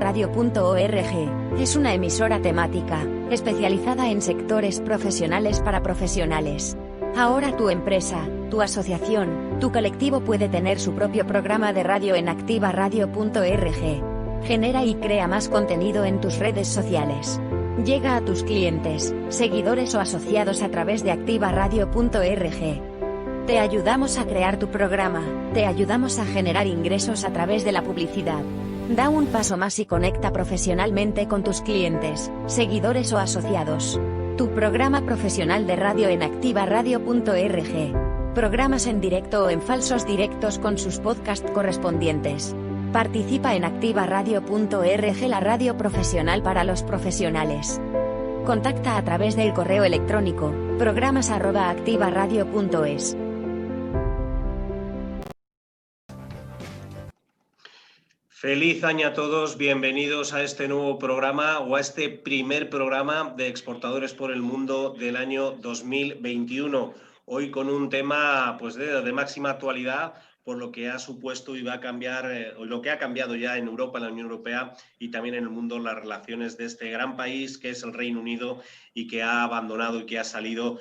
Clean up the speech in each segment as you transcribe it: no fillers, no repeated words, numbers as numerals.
activaradio.org. Es una emisora temática, especializada en sectores profesionales para profesionales. Ahora tu empresa, tu asociación, tu colectivo puede tener su propio programa de radio en activaradio.org. Genera y crea más contenido en tus redes sociales. Llega a tus clientes, seguidores o asociados a través de activaradio.org. Te ayudamos a crear tu programa, te ayudamos a generar ingresos a través de la publicidad. Da un paso más y conecta profesionalmente con tus clientes, seguidores o asociados. Tu programa profesional de radio en activaradio.org. Programas en directo o en falsos directos con sus podcasts correspondientes. Participa en activaradio.org, la radio profesional para los profesionales. Contacta a través del correo electrónico, programas@activaradio.es. Feliz año a todos, bienvenidos a este nuevo programa o a este primer programa de Exportadores por el Mundo del año 2021. Hoy con un tema pues, de máxima actualidad por lo que ha supuesto y va a cambiar, o lo que ha cambiado ya en Europa, en la Unión Europea y también en el mundo, las relaciones de este gran país que es el Reino Unido y que ha abandonado y que ha salido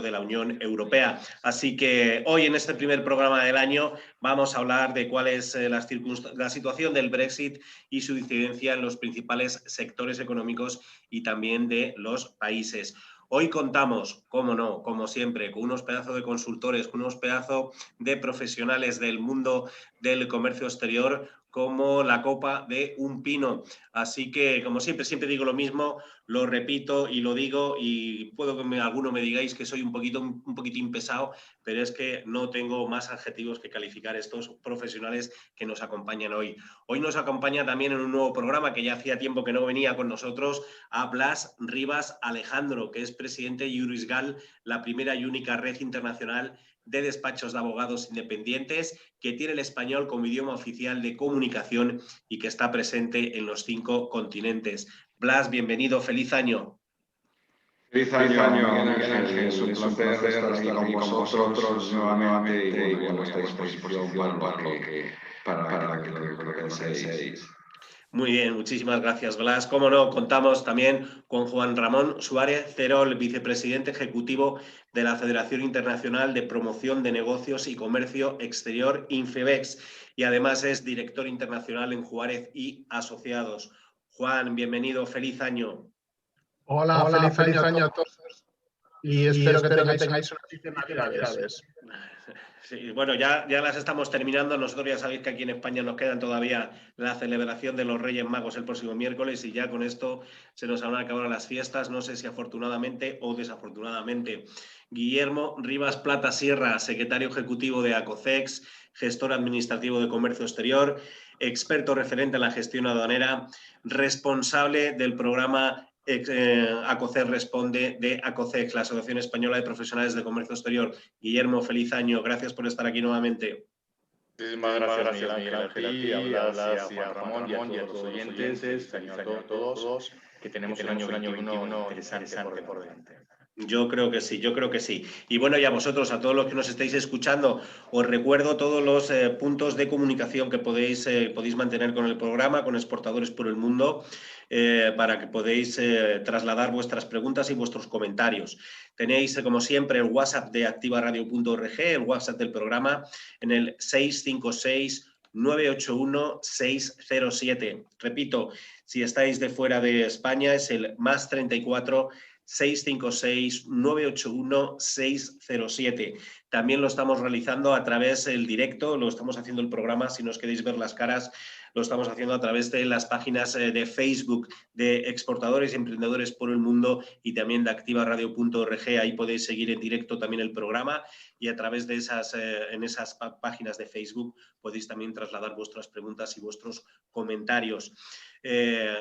de la Unión Europea. Así que hoy en este primer programa del año vamos a hablar de cuál es la situación del Brexit y su incidencia en los principales sectores económicos y también de los países. Hoy contamos, cómo no, como siempre, con unos pedazos de consultores, con unos pedazos de profesionales del mundo del comercio exterior, como la copa de un pino. Así que, como siempre digo lo mismo, lo repito y lo digo, y puedo que alguno me digáis que soy un poquitín pesado, pero es que no tengo más adjetivos que calificar estos profesionales que nos acompañan hoy. Hoy nos acompaña también en un nuevo programa que ya hacía tiempo que no venía con nosotros, a Blas Rivas Alejandro, que es presidente de Jurisgal, la primera y única red internacional de despachos de abogados independientes, que tiene el español como idioma oficial de comunicación y que está presente en los 5 continentes. Blas, bienvenido, feliz año. Feliz año, Miguel Ángel. Es un placer estar aquí con vosotros nuevamente y a vuestra disposición para lo que deseéis. Muy bien, muchísimas gracias, Blas. Cómo no, contamos también con Juan Ramón Suárez Cerol, vicepresidente ejecutivo de la Federación Internacional de Promoción de Negocios y Comercio Exterior, INFEBEX, y además es director internacional en Juárez y Asociados. Juan, bienvenido, feliz año. Hola, feliz año a todos y espero que tengáis unas felices Navidades. Sí, bueno, ya las estamos terminando. Nosotros ya sabéis que aquí en España nos quedan todavía la celebración de los Reyes Magos el próximo miércoles y ya con esto se nos van a acabar las fiestas, no sé si afortunadamente o desafortunadamente. Guillermo Rivas Plata Sierra, secretario ejecutivo de ACOCEX, gestor administrativo de comercio exterior, experto referente en la gestión aduanera, responsable del programa ACOCEX Responde de ACOCEX, la Asociación Española de Profesionales de Comercio Exterior. Guillermo, feliz año. Gracias por estar aquí nuevamente. Muchísimas gracias, Miguel Ángel, a ti, a Blas y a Juan Ramón y a todos los oyentes. Feliz año a todos, que tenemos un año 21 interesante por delante. Yo creo que sí. Y bueno, y a vosotros, a todos los que nos estáis escuchando, os recuerdo todos los puntos de comunicación que podéis mantener con el programa, con Exportadores por el Mundo, para que podáis trasladar vuestras preguntas y vuestros comentarios. Tenéis, como siempre, el WhatsApp de activaradio.org, el WhatsApp del programa, en el 656-981-607. Repito, si estáis de fuera de España, es el +34 656-981-607. También lo estamos realizando a través del directo, lo estamos haciendo el programa, si no os queréis ver las caras, lo estamos haciendo a través de las páginas de Facebook de Exportadores y Emprendedores por el Mundo y también de activaradio.org. Ahí podéis seguir en directo también el programa y a través de en esas páginas de Facebook podéis también trasladar vuestras preguntas y vuestros comentarios.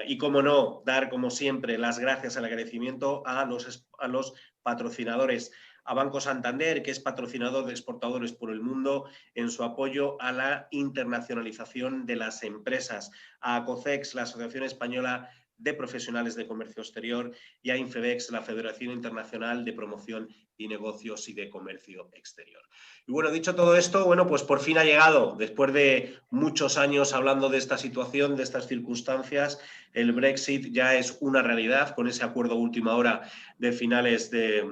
Y como no, dar como siempre las gracias, el agradecimiento a los patrocinadores, a Banco Santander, que es patrocinador de Exportadores por el Mundo, en su apoyo a la internacionalización de las empresas, a ACOCEX, la Asociación Española de Profesionales de Comercio Exterior, y a INFEBEX, la Federación Internacional de Promoción y Negocios y de Comercio Exterior. Y bueno, dicho todo esto, bueno, pues por fin ha llegado, después de muchos años hablando de esta situación, de estas circunstancias, el Brexit ya es una realidad, con ese acuerdo a última hora de finales de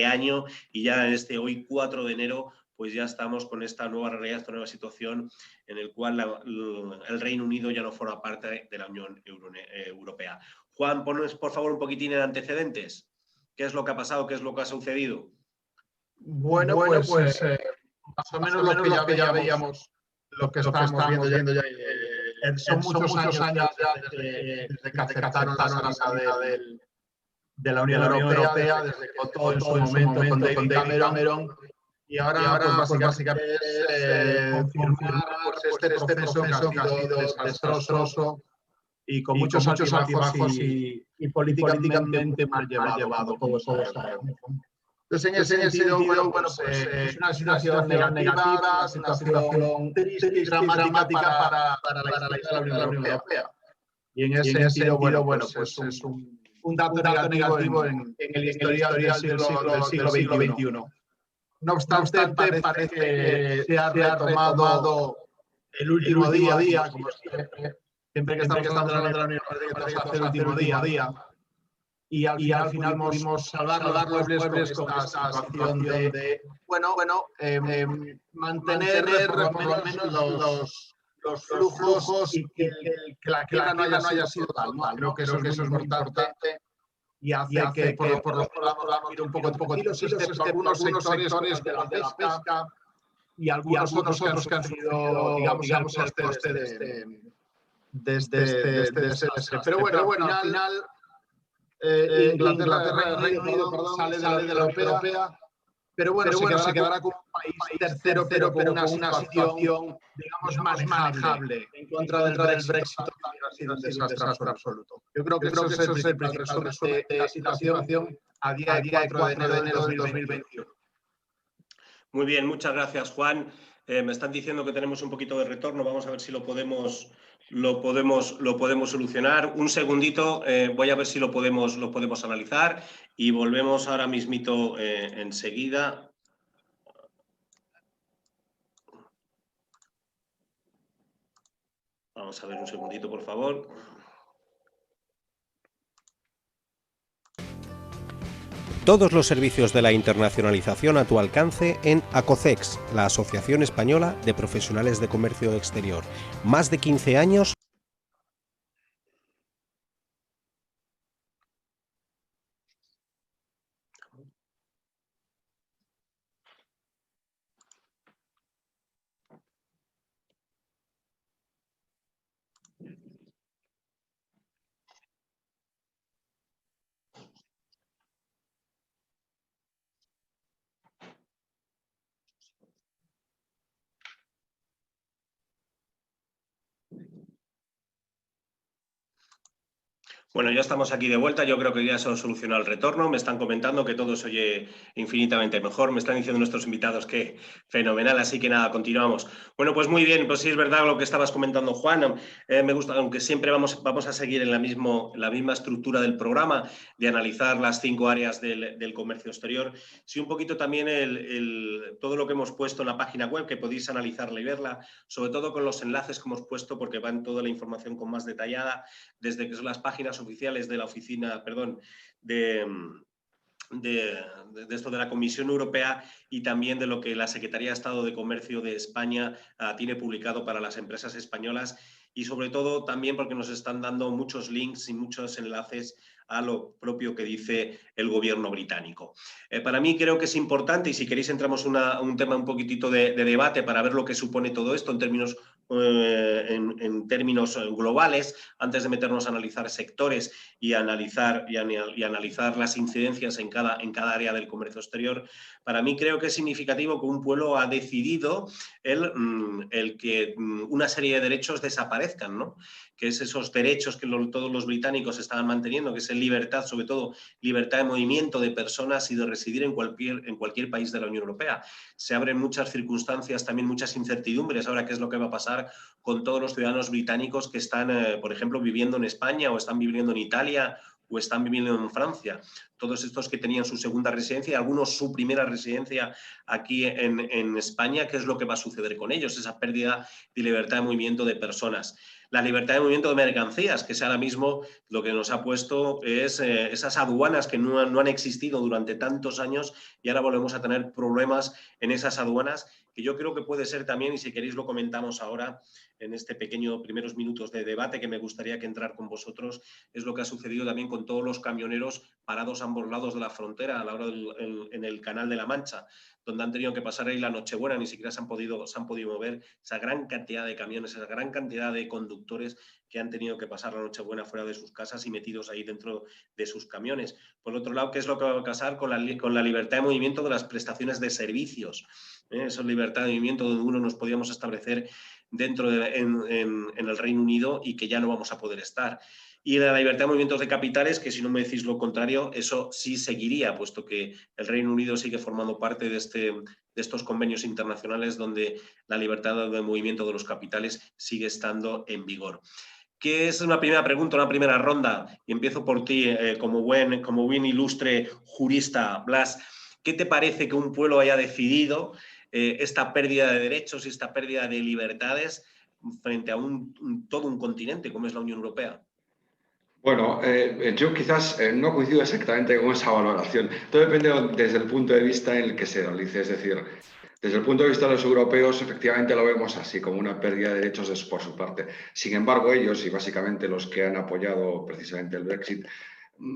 año, y ya hoy 4 de enero, pues ya estamos con esta nueva realidad, esta nueva situación en el cual el Reino Unido ya no forma parte de la Unión Europea. Juan, ponnos por favor un poquitín en antecedentes. ¿Qué es lo que ha pasado? ¿Qué es lo que ha sucedido? Bueno, pues más o menos lo que ya veíamos, lo que estábamos viendo ya. Son muchos años ya desde que aceptaron la salida de la Unión Europea, desde que votó en su momento con David Cameron. Y ahora pues básicamente es confirmar este proceso que ha sido desastroso y con muchos altibajos y políticamente mal llevado, como todos sabemos. Entonces, en ese sentido, bueno, pues es una situación negativa, una situación triste y dramática para la Unión Europea. Y en ese sentido, bueno, pues es un dato negativo en el historial del siglo XXI. No obstante, parece que se ha retomado el último día, como siempre que estamos hablando de la Unión Europea, parece que el último día. Y al final pudimos salvar los muebles con esta situación de mantener por lo menos los flujos y que la quiebra no haya sido tal. Creo que eso es muy importante y hace que por lo menos podamos ir un poco tranquilos, excepto algunos sectores de la pesca y algunos otros que han sido, digamos, el coste de este. Pero bueno, al final Inglaterra, Reino Unido, sale de la Unión Europea, pero se quedará como un país tercero, pero con una situación, digamos, manejable. En contra del Brexit ha sido un desastre absoluto. Yo creo que eso es el principal resumen de la situación a día 4 de enero del 2021. Muy bien, muchas gracias, Juan. Me están diciendo que tenemos un poquito de retorno, vamos a ver si lo podemos solucionar. Un segundito, voy a ver si lo podemos analizar y volvemos ahora mismito enseguida. Vamos a ver un segundito, por favor. Todos los servicios de la internacionalización a tu alcance en ACOCEX, la Asociación Española de Profesionales de Comercio Exterior. Más de 15 años. Bueno, ya estamos aquí de vuelta, yo creo que ya se ha solucionado el retorno, me están comentando que todo se oye infinitamente mejor, me están diciendo nuestros invitados que fenomenal, así que nada, continuamos. Bueno, pues muy bien, pues sí es verdad lo que estabas comentando, Juan, me gusta, aunque siempre vamos a seguir en la misma estructura del programa, de analizar las 5 áreas del comercio exterior, sí un poquito también todo lo que hemos puesto en la página web, que podéis analizarla y verla, sobre todo con los enlaces que hemos puesto, porque van toda la información con más detallada, desde que son las páginas oficiales de la oficina, de esto de la Comisión Europea y también de lo que la Secretaría de Estado de Comercio de España tiene publicado para las empresas españolas, y sobre todo también porque nos están dando muchos links y muchos enlaces a lo propio que dice el gobierno británico. Para mí creo que es importante, y si queréis entramos a un tema un poquitito de debate para ver lo que supone todo esto en términos globales, antes de meternos a analizar sectores y analizar las incidencias en cada área del comercio exterior. Para mí creo que es significativo que un pueblo ha decidido el que una serie de derechos desaparezcan, ¿no? Que es esos derechos que todos los británicos estaban manteniendo, que es libertad, sobre todo libertad de movimiento de personas y de residir en cualquier país de la Unión Europea. Se abren muchas circunstancias, también muchas incertidumbres ahora qué es lo que va a pasar con todos los ciudadanos británicos que están, por ejemplo, viviendo en España o están viviendo en Italia o están viviendo en Francia. Todos estos que tenían su segunda residencia y algunos su primera residencia aquí en España, ¿qué es lo que va a suceder con ellos? Esa pérdida de libertad de movimiento de personas. La libertad de movimiento de mercancías, que es ahora mismo lo que nos ha puesto es esas aduanas que no han existido durante tantos años y ahora volvemos a tener problemas en esas aduanas, que yo creo que puede ser también, y si queréis lo comentamos ahora en este pequeño primeros minutos de debate que me gustaría que entrar con vosotros, es lo que ha sucedido también con todos los camioneros parados a ambos lados de la frontera a la hora en el Canal de la Mancha, donde han tenido que pasar ahí la Nochebuena, ni siquiera se han podido mover, esa gran cantidad de camiones, esa gran cantidad de conductores que han tenido que pasar la Nochebuena fuera de sus casas y metidos ahí dentro de sus camiones. Por otro lado, ¿qué es lo que va a pasar con la libertad de movimiento de las prestaciones de servicios? Esa libertad de movimiento donde uno nos podíamos establecer dentro en el Reino Unido y que ya no vamos a poder estar. Y la libertad de movimientos de capitales, que si no me decís lo contrario, eso sí seguiría, puesto que el Reino Unido sigue formando parte de estos convenios internacionales donde la libertad de movimiento de los capitales sigue estando en vigor. ¿Qué es una primera pregunta, una primera ronda? Y empiezo por ti, como buen ilustre jurista, Blas. ¿Qué te parece que un pueblo haya decidido esta pérdida de derechos y esta pérdida de libertades frente a todo un continente como es la Unión Europea? Bueno, yo quizás no coincido exactamente con esa valoración. Todo depende desde el punto de vista en el que se realice. Es decir, desde el punto de vista de los europeos, efectivamente lo vemos así, como una pérdida de derechos por su parte. Sin embargo, ellos, y básicamente los que han apoyado precisamente el Brexit,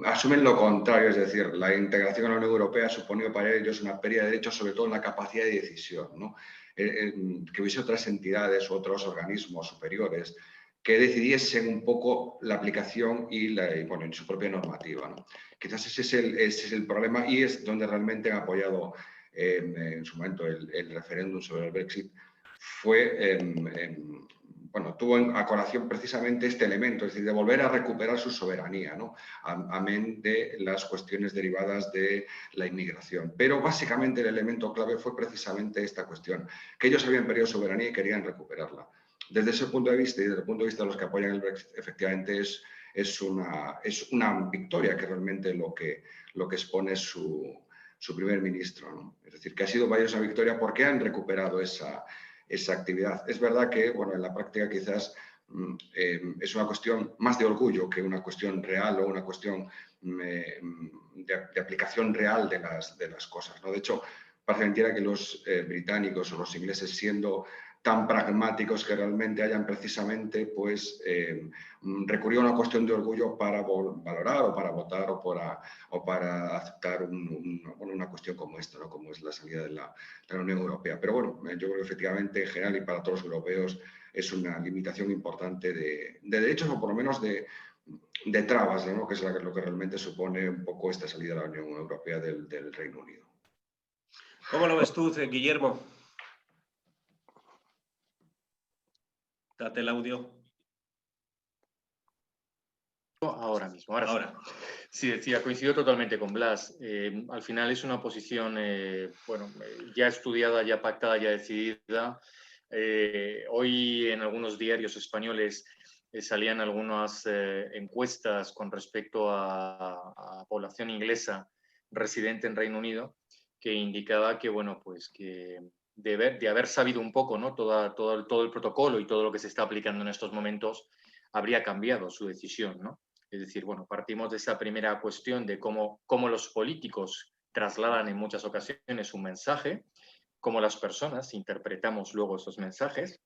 asumen lo contrario. Es decir, la integración en la Unión Europea ha suponido para ellos una pérdida de derechos, sobre todo en la capacidad de decisión, ¿no? Que hubiese otras entidades u otros organismos superiores que decidiesen un poco la aplicación y bueno, en su propia normativa, ¿no? Quizás ese es el problema y es donde realmente han apoyado en su momento el referéndum sobre el Brexit. Bueno, tuvo a colación precisamente este elemento, es decir, de volver a recuperar su soberanía, ¿no? Amén de las cuestiones derivadas de la inmigración. Pero básicamente el elemento clave fue precisamente esta cuestión, que ellos habían perdido soberanía y querían recuperarla. Desde ese punto de vista y desde el punto de vista de los que apoyan el Brexit, efectivamente es una victoria, que realmente lo que expone su primer ministro, ¿no? Es decir, que ha sido una victoria porque han recuperado esa actividad. Es verdad que, bueno, en la práctica quizás es una cuestión más de orgullo que una cuestión real o una cuestión de aplicación real de las cosas, ¿no? De hecho, parece mentira que los británicos o los ingleses, siendo tan pragmáticos, que realmente hayan precisamente pues, recurrido a una cuestión de orgullo para valorar o para votar o para aceptar una cuestión como esta, ¿no? Como es la salida de la Unión Europea. Pero bueno, yo creo que efectivamente en general y para todos los europeos es una limitación importante de derechos, o por lo menos de trabas, ¿no? Que es lo que realmente supone un poco esta salida de la Unión Europea del Reino Unido. ¿Cómo lo ves tú, Guillermo? Date el audio. Ahora mismo. Sí, decía, coincido totalmente con Blas. Al final es una posición, ya estudiada, ya pactada, ya decidida. Hoy en algunos diarios españoles salían algunas encuestas con respecto a población inglesa residente en Reino Unido, que indicaba que, bueno, pues que de haber sabido un poco, ¿no? todo el protocolo y todo lo que se está aplicando en estos momentos, habría cambiado su decisión, ¿no? Es decir, bueno, partimos de esa primera cuestión de cómo los políticos trasladan en muchas ocasiones un mensaje, cómo las personas interpretamos luego esos mensajes,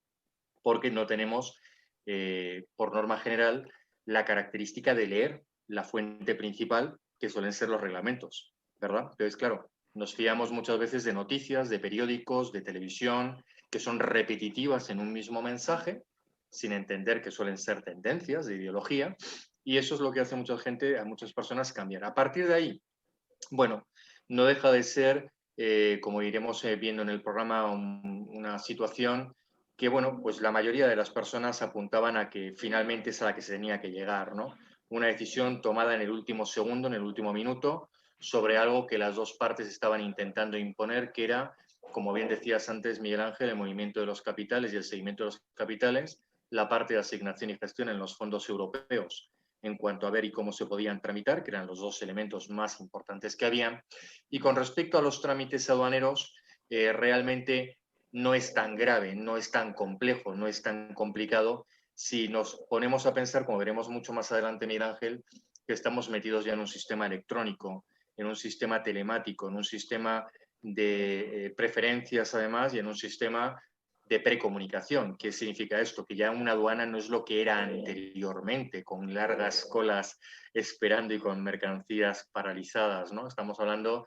porque no tenemos, por norma general, la característica de leer la fuente principal, que suelen ser los reglamentos, ¿verdad? Entonces, claro, nos fiamos muchas veces de noticias, de periódicos, de televisión, que son repetitivas en un mismo mensaje, sin entender que suelen ser tendencias de ideología, y eso es lo que hace a muchas personas cambiar. A partir de ahí, bueno, no deja de ser como iremos viendo en el programa, una situación que, bueno, pues la mayoría de las personas apuntaban a que finalmente es a la que se tenía que llegar, ¿no? Una decisión tomada en el último segundo, en el último minuto, sobre algo que las dos partes estaban intentando imponer, que era, como bien decías antes, Miguel Ángel, el movimiento de los capitales y el seguimiento de los capitales, la parte de asignación y gestión en los fondos europeos, en cuanto a ver y cómo se podían tramitar, que eran los dos elementos más importantes que habían. Y con respecto a los trámites aduaneros, realmente no es tan grave, no es tan complejo, no es tan complicado si nos ponemos a pensar, como veremos mucho más adelante, Miguel Ángel, que estamos metidos ya en un sistema electrónico, en un sistema telemático, en un sistema de preferencias además y en un sistema de precomunicación. ¿Qué significa esto? Que ya una aduana no es lo que era anteriormente, con largas colas esperando y con mercancías paralizadas, ¿no? Estamos hablando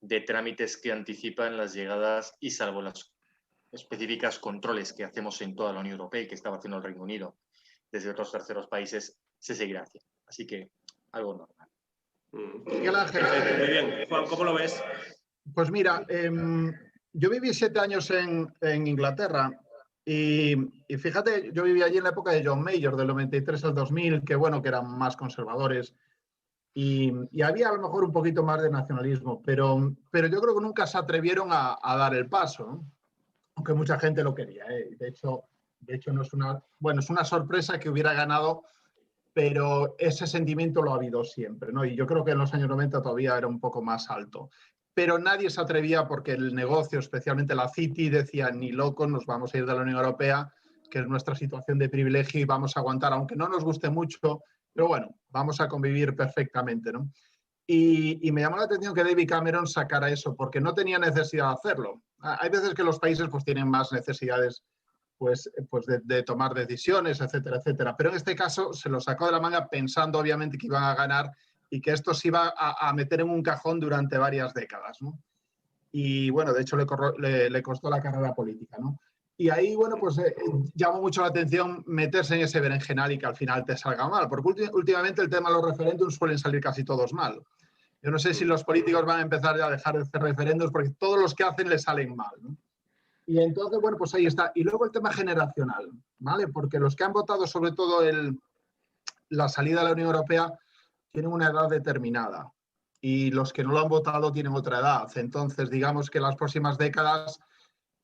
de trámites que anticipan las llegadas y, salvo las específicas controles que hacemos en toda la Unión Europea y que estaba haciendo el Reino Unido desde otros terceros países, se seguirá haciendo. Así que algo normal. Miguel Ángel. Muy bien. Juan, ¿cómo lo ves? Pues mira, yo viví 7 años en Inglaterra y fíjate, yo viví allí en la época de John Major, del 93 al 2000, que bueno, que eran más conservadores y había a lo mejor un poquito más de nacionalismo, pero yo creo que nunca se atrevieron a dar el paso, ¿no? Aunque mucha gente lo quería, ¿eh? De hecho no es una, bueno, es una sorpresa que hubiera ganado, pero ese sentimiento lo ha habido siempre, ¿no? Y yo creo que en los años 90 todavía era un poco más alto. Pero nadie se atrevía porque el negocio, especialmente la City, decía, ni locos, nos vamos a ir de la Unión Europea, que es nuestra situación de privilegio y vamos a aguantar, aunque no nos guste mucho, pero bueno, vamos a convivir perfectamente, ¿no? Y me llamó la atención que David Cameron sacara eso, porque no tenía necesidad de hacerlo. Hay veces que los países pues tienen más necesidades pues de tomar decisiones, etcétera, etcétera. Pero en este caso se lo sacó de la manga pensando obviamente que iban a ganar y que esto se iba a meter en un cajón durante varias décadas, ¿no? Y bueno, de hecho le costó la carrera política, ¿no? Y ahí, bueno, pues llamó mucho la atención meterse en ese berenjenal y que al final te salga mal, porque últimamente el tema de los referéndums suelen salir casi todos mal. Yo no sé si los políticos van a empezar ya a dejar de hacer referéndums porque todos los que hacen les salen mal, ¿no? Y entonces, bueno, pues ahí está. Y luego el tema generacional, ¿vale? Porque los que han votado sobre todo la salida de la Unión Europea tienen una edad determinada y los que no lo han votado tienen otra edad. Entonces, digamos que las próximas décadas,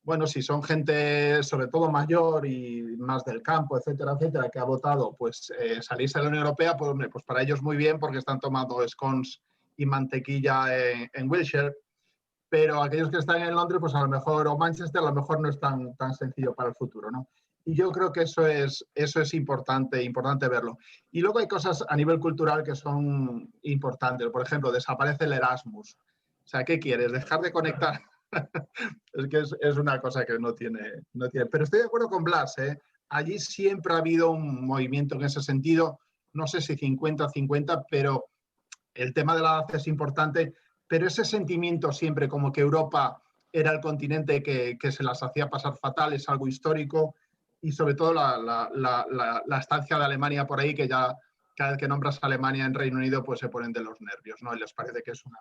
bueno, si son gente sobre todo mayor y más del campo, etcétera, etcétera, que ha votado, pues salirse de la Unión Europea, pues, hombre, pues para ellos muy bien porque están tomando scones y mantequilla en Wiltshire. Pero aquellos que están en Londres, pues a lo mejor, o Manchester, a lo mejor no es tan sencillo para el futuro, ¿no? Y yo creo que eso es importante verlo. Y luego hay cosas a nivel cultural que son importantes. Por ejemplo, desaparece el Erasmus. O sea, ¿qué quieres? ¿Dejar de conectar? Es que es una cosa que no tiene. Pero estoy de acuerdo con Blas, ¿eh? Allí siempre ha habido un movimiento en ese sentido. No sé si 50-50, pero el tema de la edad es importante. Pero ese sentimiento siempre como que Europa era el continente que se las hacía pasar fatal es algo histórico. Y sobre todo la estancia de Alemania por ahí, que ya cada vez que nombras a Alemania en Reino Unido, pues se ponen de los nervios, ¿no? Y les parece que es una...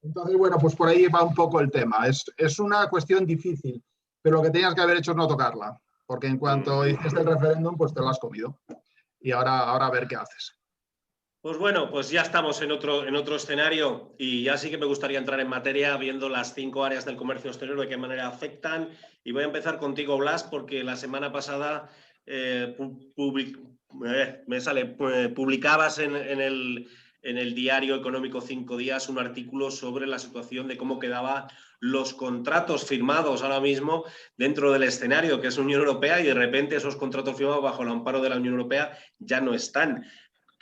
Entonces, bueno, pues por ahí va un poco el tema. Es una cuestión difícil, pero lo que tenías que haber hecho es no tocarla, porque en cuanto hiciste el referéndum, pues te lo has comido. Y ahora a ver qué haces. Pues bueno, pues ya estamos en otro escenario y ya sí que me gustaría entrar en materia viendo las 5 áreas del comercio exterior, de qué manera afectan. Y voy a empezar contigo, Blas, porque la semana pasada publicabas en el diario económico 5 días un artículo sobre la situación de cómo quedaban los contratos firmados ahora mismo dentro del escenario que es Unión Europea y de repente esos contratos firmados bajo el amparo de la Unión Europea ya no están.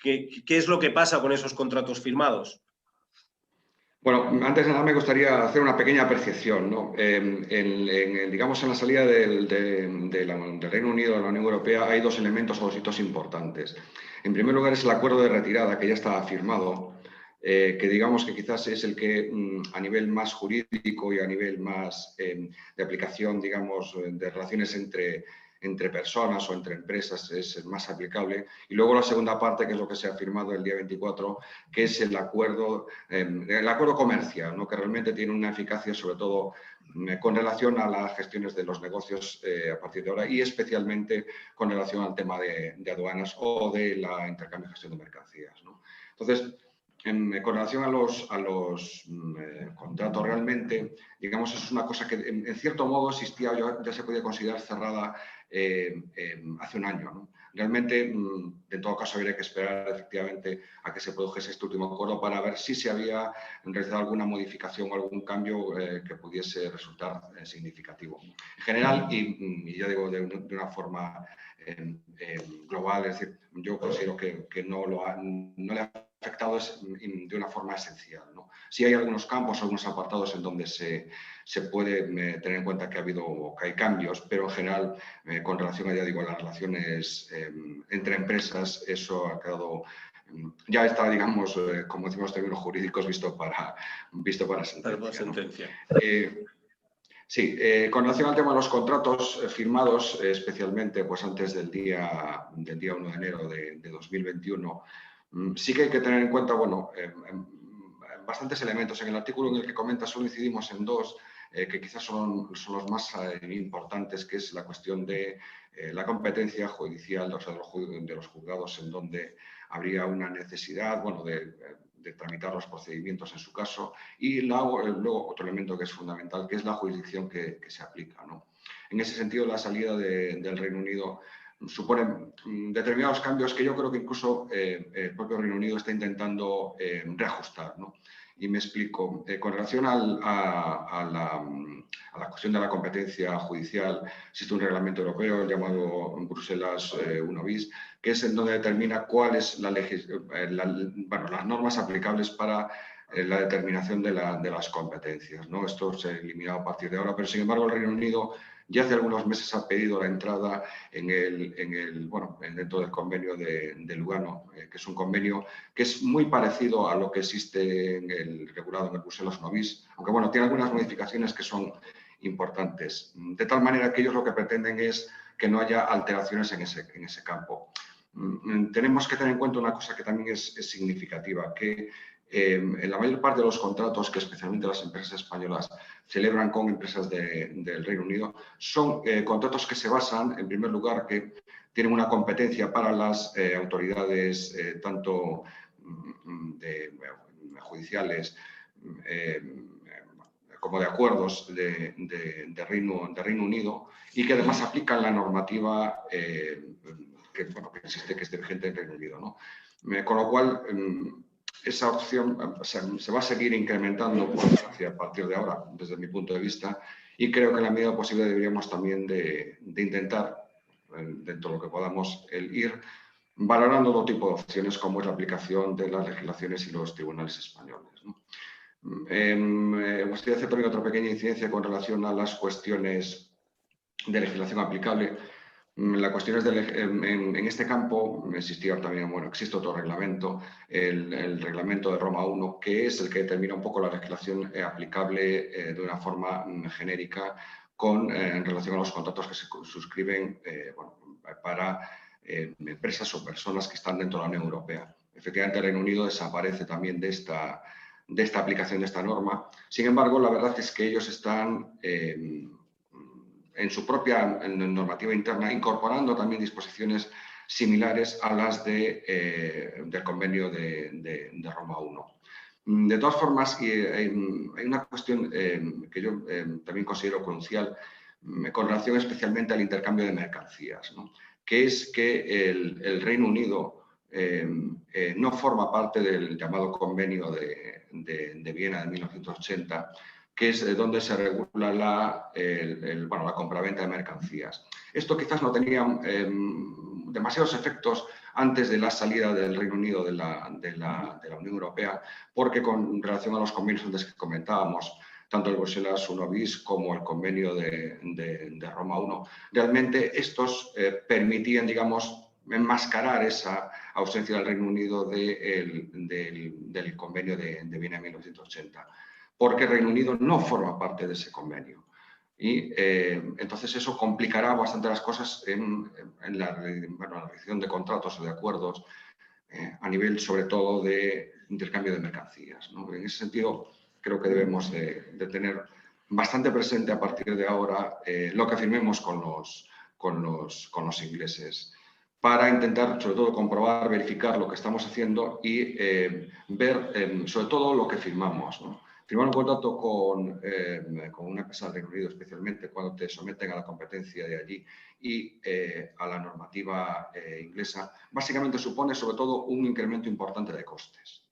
¿Qué es lo que pasa con esos contratos firmados? Bueno, antes de nada me gustaría hacer una pequeña apreciación, ¿no? Digamos, en la salida del Reino Unido de la Unión Europea hay 2 elementos o 2 hitos importantes. En primer lugar es el acuerdo de retirada que ya estaba firmado que digamos que quizás es el que a nivel más jurídico y a nivel más de aplicación, digamos, de relaciones entre personas o entre empresas es el más aplicable. Y luego la segunda parte, que es lo que se ha firmado el día 24, que es el acuerdo comercial, ¿no? Que realmente tiene una eficacia sobre todo con relación a las gestiones de los negocios a partir de ahora y especialmente con relación al tema de aduanas o de la intercambio y gestión de mercancías, ¿no? Entonces, con relación a los contratos, realmente, digamos, es una cosa que en cierto modo existía, ya se podía considerar cerrada hace un año, ¿no? Realmente, en todo caso, habría que esperar efectivamente a que se produjese este último acuerdo para ver si se había realizado alguna modificación o algún cambio que pudiese resultar significativo. En general, y ya digo de una forma global, es decir, yo considero que no le ha afectado de una forma esencial, ¿no? Sí hay algunos campos, algunos apartados en donde se puede tener en cuenta que hay cambios, pero en general, con relación a, ya digo, las relaciones entre empresas, eso ha quedado, ya está, digamos, como decimos en términos jurídicos, visto para sentencia, ¿no? Sí, con relación al tema de los contratos firmados, especialmente pues, antes del día 1 de enero de 2021, sí que hay que tener en cuenta, bueno, bastantes elementos. En el artículo en el que comenta solo incidimos en dos, que quizás son los más importantes, que es la cuestión de la competencia judicial, o sea, de los juzgados en donde habría una necesidad, bueno, de tramitar los procedimientos en su caso, y luego otro elemento que es fundamental, que es la jurisdicción que se aplica, ¿no? En ese sentido, la salida del Reino Unido supone determinados cambios que yo creo que incluso el propio Reino Unido está intentando reajustar, ¿no? Y me explico. Con relación a la cuestión de la competencia judicial, existe un reglamento europeo llamado Bruselas 1 bis, que es en donde determina cuáles las normas aplicables para la determinación de las competencias, ¿no? Esto se ha eliminado a partir de ahora, pero sin embargo el Reino Unido ya hace algunos meses ha pedido la entrada dentro del convenio de Lugano, que es un convenio que es muy parecido a lo que existe regulado en el Bruselas 1 bis, aunque bueno, tiene algunas modificaciones que son importantes. De tal manera que ellos lo que pretenden es que no haya alteraciones en ese campo. Tenemos que tener en cuenta una cosa que también es significativa, que en la mayor parte de los contratos que especialmente las empresas españolas celebran con empresas del Reino Unido son contratos que se basan, en primer lugar, que tienen una competencia para las autoridades tanto judiciales como de acuerdos de Reino Unido y que además aplican la normativa que existe, que es vigente en Reino Unido, ¿no? Con lo cual, esa opción se va a seguir incrementando a partir de ahora, desde mi punto de vista, y creo que en la medida posible deberíamos también de intentar, dentro de lo que podamos, ir valorando todo tipo de opciones, como es la aplicación de las legislaciones y los tribunales españoles, ¿no? Me gustaría hacer también otra pequeña incidencia con relación a las cuestiones de legislación aplicable. La cuestión es en este campo existe otro reglamento, el reglamento de Roma 1, que es el que determina un poco la legislación aplicable de una forma genérica en relación a los contratos que se suscriben para empresas o personas que están dentro de la Unión Europea. Efectivamente, el Reino Unido desaparece también de esta aplicación de esta norma. Sin embargo, la verdad es que ellos están en su propia normativa interna, incorporando también disposiciones similares a las del convenio de Roma 1. De todas formas, hay una cuestión que yo también considero crucial con relación especialmente al intercambio de mercancías, ¿no? Que es que el Reino Unido no forma parte del llamado convenio de Viena de 1980, que es donde se regula la compraventa de mercancías. Esto quizás no tenía demasiados efectos antes de la salida del Reino Unido de la Unión Europea, porque con relación a los convenios antes que comentábamos, tanto el Bruselas 1 bis como el convenio de Roma 1, realmente estos permitían, digamos, enmascarar esa ausencia del Reino Unido del convenio de Viena de 1980, porque el Reino Unido no forma parte de ese convenio. Y entonces eso complicará bastante las cosas en la realización de contratos o de acuerdos a nivel sobre todo de intercambio de mercancías, ¿no? En ese sentido creo que debemos de tener bastante presente a partir de ahora lo que firmemos con los ingleses, para intentar sobre todo comprobar, verificar lo que estamos haciendo y ver sobre todo lo que firmamos, ¿no? Firmar un contrato con una empresa del Reino Unido, especialmente cuando te someten a la competencia de allí y a la normativa inglesa, básicamente supone sobre todo un incremento importante de costes.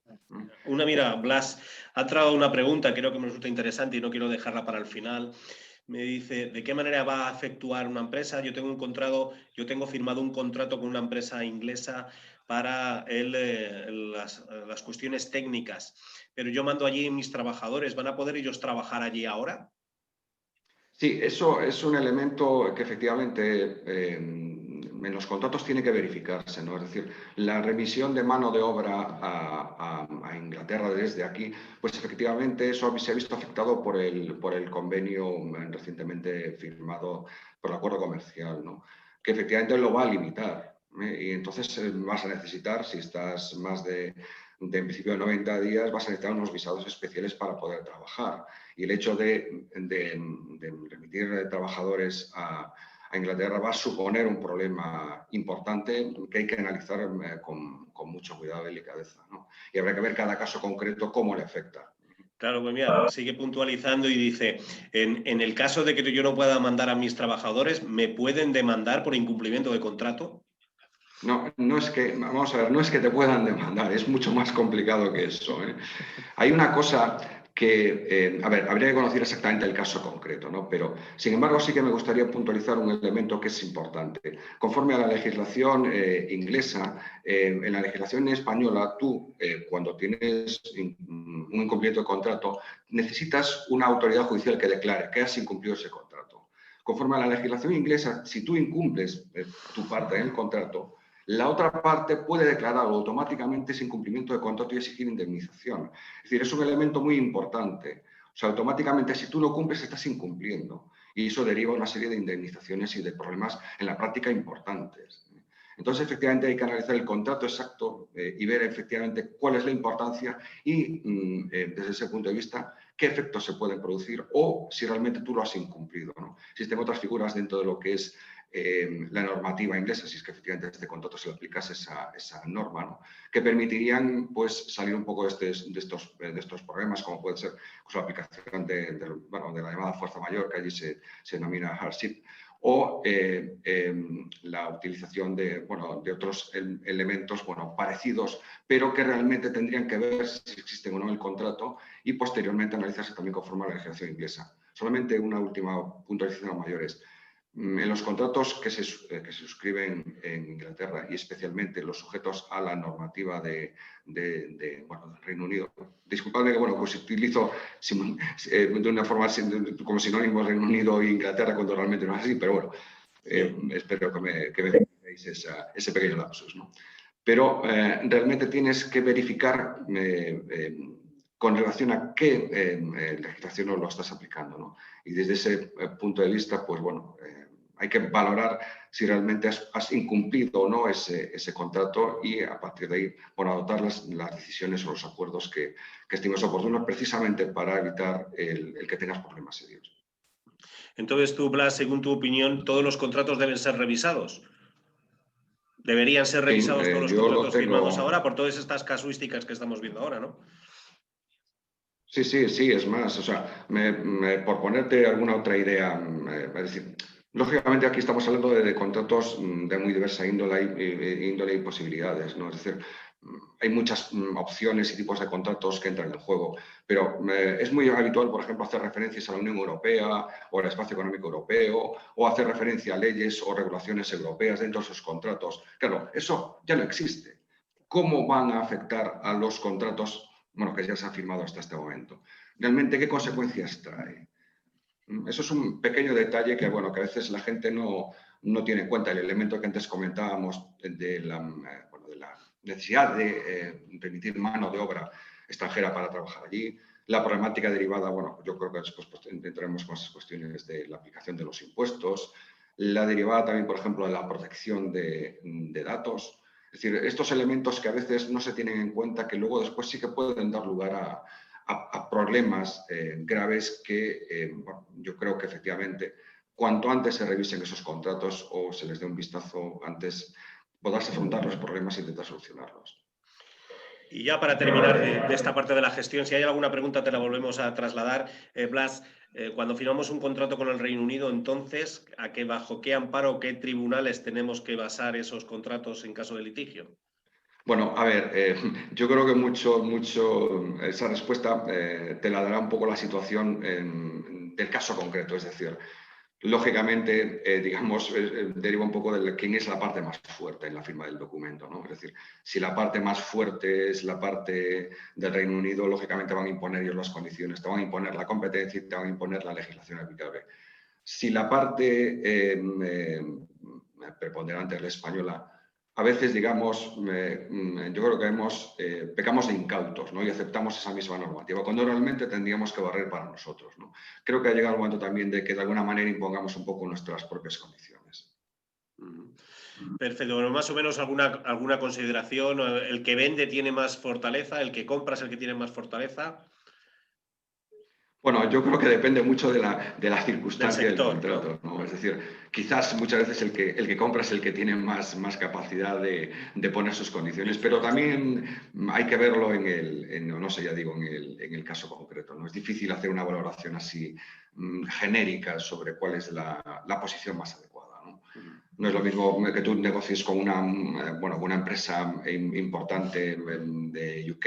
Mira, Blas, ha traído una pregunta, creo que me resulta interesante y no quiero dejarla para el final. Me dice, ¿de qué manera va a efectuar una empresa? Yo tengo firmado un contrato con una empresa inglesa para las cuestiones técnicas, pero yo mando allí mis trabajadores. ¿Van a poder ellos trabajar allí ahora? Sí, eso es un elemento que efectivamente en los contratos tiene que verificarse, ¿no? Es decir, la remisión de mano de obra a Inglaterra desde aquí, pues efectivamente eso se ha visto afectado por el convenio recientemente firmado por el acuerdo comercial, ¿no? Que efectivamente lo va a limitar. Y entonces vas a necesitar, si estás más en principio de 90 días, vas a necesitar unos visados especiales para poder trabajar. Y el hecho de remitir trabajadores a Inglaterra va a suponer un problema importante que hay que analizar con mucho cuidado y delicadeza, ¿no? Y habrá que ver cada caso concreto cómo le afecta. Claro, pues mira, sigue puntualizando y dice, en el caso de que yo no pueda mandar a mis trabajadores, ¿me pueden demandar por incumplimiento de contrato? No es que, vamos a ver, no es que te puedan demandar, es mucho más complicado que eso, ¿eh? Hay una cosa que, a ver, habría que conocer exactamente el caso concreto, ¿no? Pero, sin embargo, sí que me gustaría puntualizar un elemento que es importante. Conforme a la legislación inglesa, en la legislación española, tú, cuando tienes un incumplimiento de contrato, necesitas una autoridad judicial que declare que has incumplido ese contrato. Conforme a la legislación inglesa, si tú incumples tu parte en el contrato, la otra parte puede declarar automáticamente ese incumplimiento de contrato y exigir indemnización. Es decir, es un elemento muy importante. O sea, automáticamente si tú lo cumples estás incumpliendo y eso deriva una serie de indemnizaciones y de problemas en la práctica importantes. Entonces, efectivamente, hay que analizar el contrato exacto y ver efectivamente cuál es la importancia y, desde ese punto de vista, qué efectos se pueden producir o si realmente tú lo has incumplido, ¿no? Existen otras figuras dentro de lo que es la normativa inglesa, si es que efectivamente este contrato se le aplicase esa norma, ¿no? Que permitirían pues, salir un poco de estos problemas, como puede ser pues, la aplicación de la llamada fuerza mayor, que allí se denomina hardship, o la utilización de otros elementos parecidos, pero que realmente tendrían que ver si existen o no en el contrato y posteriormente analizarse también conforme a la legislación inglesa. Solamente una última puntualización a mayores. En los contratos que se suscriben en Inglaterra y especialmente los sujetos a la normativa del Reino Unido, disculpadme que pues utilizo de una forma como sinónimos Reino Unido e Inglaterra cuando realmente no es así, pero bueno, espero que me veáis ese pequeño lapsus, ¿no? Pero realmente tienes que verificar con relación a qué legislación lo estás aplicando, ¿no? Y desde ese punto de vista, pues bueno, hay que valorar si realmente has incumplido o no ese contrato y a partir de ahí, adoptar las decisiones o los acuerdos que estimes oportunos precisamente para evitar el que tengas problemas serios. Entonces tú, Blas, según tu opinión, ¿todos los contratos deben ser revisados? Deberían ser revisados todos los contratos firmados ahora por todas estas casuísticas que estamos viendo ahora, ¿no? Sí, es más, o sea, por ponerte alguna otra idea, es decir, lógicamente aquí estamos hablando de contratos de muy diversa índole y posibilidades, ¿no? Es decir, hay muchas opciones y tipos de contratos que entran en juego, pero es muy habitual, por ejemplo, hacer referencias a la Unión Europea o al Espacio Económico Europeo o hacer referencia a leyes o regulaciones europeas dentro de esos contratos. Claro, eso ya no existe. ¿Cómo van a afectar a los contratos que ya se han firmado hasta este momento? ¿Realmente qué consecuencias trae? Eso es un pequeño detalle que a veces la gente no no tiene en cuenta el elemento que antes comentábamos de la necesidad de remitir mano de obra extranjera para trabajar allí. La problemática derivada, bueno, yo creo que después entraremos con esas cuestiones de la aplicación de los impuestos, la derivada también, por ejemplo, de la protección de datos. Es decir, estos elementos que a veces no se tienen en cuenta, que luego después sí que pueden dar lugar a problemas graves que bueno, yo creo que efectivamente cuanto antes se revisen esos contratos o se les dé un vistazo antes, podrás afrontar los problemas e intentar solucionarlos. Y ya para terminar de esta parte de la gestión, si hay alguna pregunta te la volvemos a trasladar. Blas, cuando firmamos un contrato con el Reino Unido, entonces, ¿bajo qué amparo, qué tribunales tenemos que basar esos contratos en caso de litigio? Bueno, a ver, yo creo que mucho esa respuesta te la dará un poco la situación del caso concreto, es decir, lógicamente, digamos, deriva un poco de quién es la parte más fuerte en la firma del documento, ¿no? Es decir, si la parte más fuerte es la parte del Reino Unido, lógicamente van a imponer ellos las condiciones, te van a imponer la competencia y te van a imponer la legislación aplicable. Si la parte preponderante es la española, a veces, digamos, yo creo que pecamos de incautos, ¿no? Y aceptamos esa misma normativa, cuando realmente tendríamos que barrer para nosotros, ¿no? Creo que ha llegado el momento también de que de alguna manera impongamos un poco nuestras propias condiciones. Perfecto. Bueno, más o menos alguna consideración. ¿El que vende tiene más fortaleza? ¿El que compra es el que tiene más fortaleza? Bueno, yo creo que depende mucho de la circunstancia del sector, contrato, ¿no? Es decir, quizás muchas veces el que compra es el que tiene más capacidad de poner sus condiciones, pero también hay que verlo en el caso concreto, ¿no? Es difícil hacer una valoración así genérica sobre cuál es la posición más adecuada, ¿no? No es lo mismo que tú negocies con una empresa importante de UK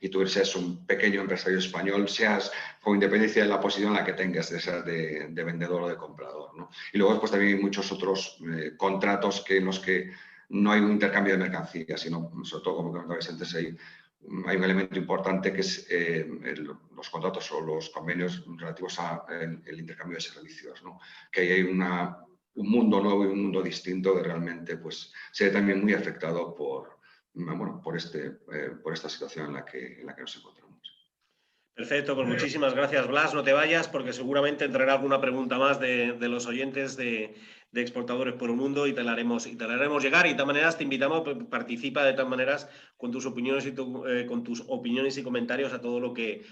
y tú seas un pequeño empresario español, seas con independencia de la posición en la que tengas, de vendedor o de comprador, ¿no? Y luego pues, también hay muchos otros contratos en los que no hay un intercambio de mercancías, sino, sobre todo, como comentabais antes, hay un elemento importante que es los contratos o los convenios relativos al intercambio de servicios, ¿no? Que hay un mundo nuevo y un mundo distinto que realmente pues, se ve también muy afectado por esta situación en la que nos encontramos. Perfecto, pues muchísimas gracias, Blas. No te vayas porque seguramente entrará alguna pregunta más de los oyentes de Exportadores por el Mundo y te la haremos llegar. Y de todas maneras te invitamos, participa de todas maneras con tus opiniones y comentarios a todo lo que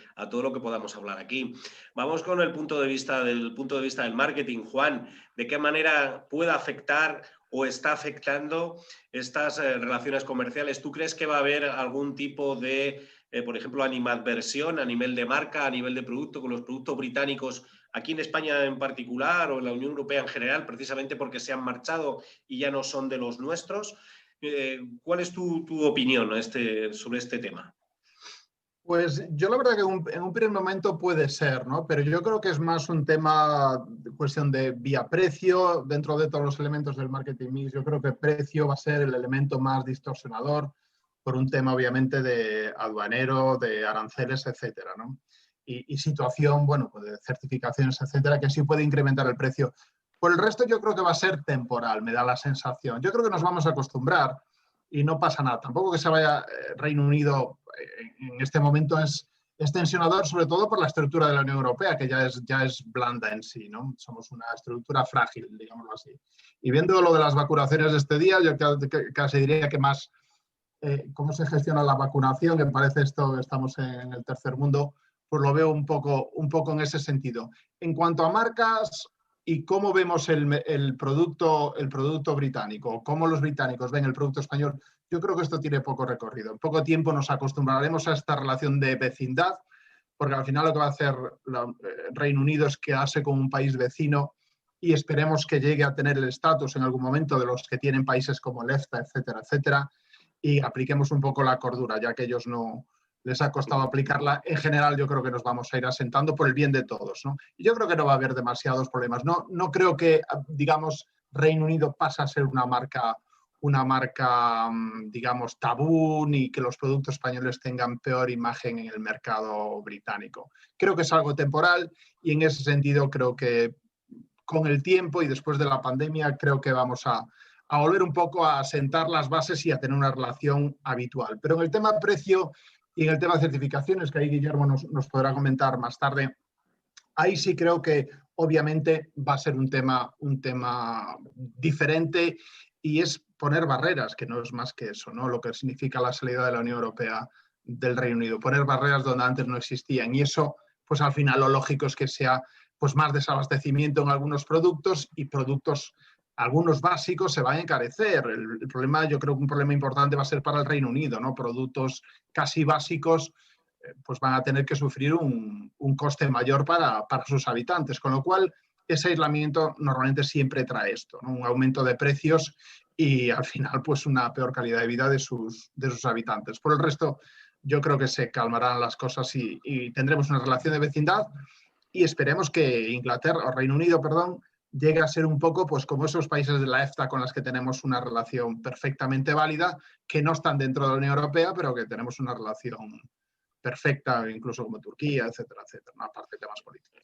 podamos hablar aquí. Vamos con el punto de vista del marketing. Juan, ¿de qué manera puede afectar o está afectando estas relaciones comerciales? ¿Tú crees que va a haber algún tipo de por ejemplo, animadversión a nivel de marca, a nivel de producto, con los productos británicos, aquí en España en particular o en la Unión Europea en general, precisamente porque se han marchado y ya no son de los nuestros? ¿Cuál es tu opinión sobre este tema? Pues yo la verdad que en un primer momento puede ser, ¿no? Pero yo creo que es más un tema de cuestión de vía precio. Dentro de todos los elementos del marketing mix, yo creo que precio va a ser el elemento más distorsionador, por un tema obviamente de aduanero, de aranceles, etcétera, ¿no? Y situación, bueno, pues de certificaciones, etcétera, que sí puede incrementar el precio. Por el resto yo creo que va a ser temporal, me da la sensación. Yo creo que nos vamos a acostumbrar y no pasa nada. Tampoco que se vaya Reino Unido en este momento es tensionador, sobre todo por la estructura de la Unión Europea, que ya es blanda en sí, ¿no? Somos una estructura frágil, digámoslo así. Y viendo lo de las vacunaciones de este día, yo casi diría que más cómo se gestiona la vacunación, que parece estamos en el tercer mundo, pues lo veo un poco en ese sentido. En cuanto a marcas y cómo vemos el producto británico, cómo los británicos ven el producto español, yo creo que esto tiene poco recorrido. En poco tiempo nos acostumbraremos a esta relación de vecindad, porque al final lo que va a hacer Reino Unido es quedarse con un país vecino y esperemos que llegue a tener el estatus en algún momento de los que tienen países como el EFTA, etcétera, etcétera, y apliquemos un poco la cordura, ya que ellos no les ha costado aplicarla. En general, yo creo que nos vamos a ir asentando por el bien de todos, ¿no? Y yo creo que no va a haber demasiados problemas. No creo que, digamos, Reino Unido pase a ser una marca, digamos, tabú, ni que los productos españoles tengan peor imagen en el mercado británico. Creo que es algo temporal y en ese sentido creo que con el tiempo y después de la pandemia creo que vamos a volver un poco a sentar las bases y a tener una relación habitual. Pero en el tema precio y en el tema certificaciones, que ahí Guillermo nos podrá comentar más tarde, ahí sí creo que obviamente va a ser un tema diferente y es poner barreras, que no es más que eso, ¿no? Lo que significa la salida de la Unión Europea del Reino Unido, poner barreras donde antes no existían y eso, pues al final lo lógico es que sea pues más desabastecimiento en algunos productos y productos, algunos básicos se van a encarecer. El problema, yo creo que un problema importante va a ser para el Reino Unido, ¿no? Productos casi básicos pues van a tener que sufrir un coste mayor para sus habitantes, con lo cual ese aislamiento normalmente siempre trae esto, ¿no? Un aumento de precios y al final pues una peor calidad de vida de sus habitantes. Por el resto, yo creo que se calmarán las cosas y tendremos una relación de vecindad y esperemos que Inglaterra, o Reino Unido, perdón, llegue a ser un poco pues como esos países de la EFTA con los que tenemos una relación perfectamente válida, que no están dentro de la Unión Europea, pero que tenemos una relación perfecta, incluso como Turquía, etcétera, etcétera, ¿no? Aparte de temas políticos.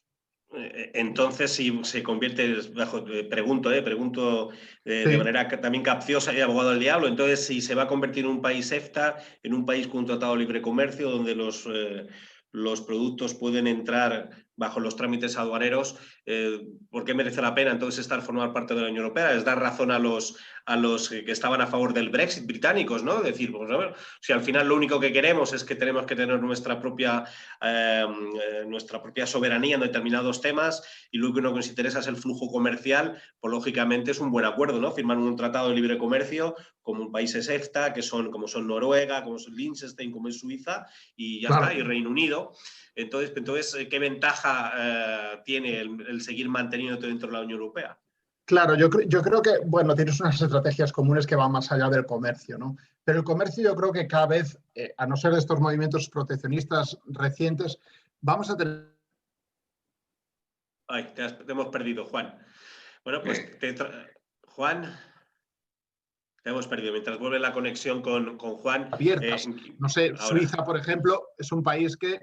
Entonces, si se convierte, pregunto de manera también capciosa y abogado del diablo, entonces si se va a convertir en un país EFTA, en un país con un tratado de libre comercio donde los productos pueden entrar bajo los trámites aduaneros, ¿por qué merece la pena entonces formar parte de la Unión Europea? Es dar razón a los que estaban a favor del Brexit británicos, ¿no? Decir, pues, a ver, si al final lo único que queremos es que tenemos que tener nuestra propia soberanía en determinados temas y lo que nos interesa es el flujo comercial, pues lógicamente es un buen acuerdo, ¿no? Firmar un tratado de libre comercio como países EFTA, como son Noruega, como son Liechtenstein, como es Suiza, y ya está, y Reino Unido. Entonces, ¿qué ventaja tiene el seguir manteniéndote dentro de la Unión Europea? Claro, yo creo que, bueno, tienes unas estrategias comunes que van más allá del comercio, ¿no? Pero el comercio yo creo que cada vez, a no ser de estos movimientos proteccionistas recientes, vamos a tener... Ay, te hemos perdido, Juan. Bueno, pues Juan, te hemos perdido. Mientras vuelve la conexión con Juan... Abiertas. No sé, ahora. Suiza, por ejemplo, es un país que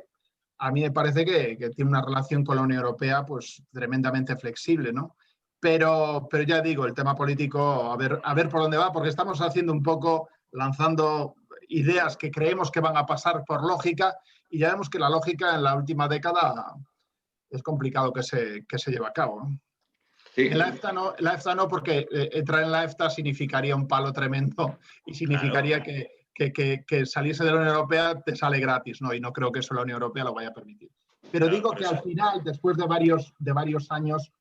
a mí me parece que tiene una relación con la Unión Europea pues tremendamente flexible, ¿no? Pero ya digo, el tema político, a ver por dónde va, porque estamos haciendo un poco, lanzando ideas que creemos que van a pasar por lógica y ya vemos que la lógica en la última década es complicado que se lleve a cabo, ¿no? Sí. En la EFTA no, porque entrar en la EFTA significaría un palo tremendo y significaría que salirse de la Unión Europea te sale gratis, ¿no? Y no creo que eso la Unión Europea lo vaya a permitir. Pero digo que al final, después de varios años,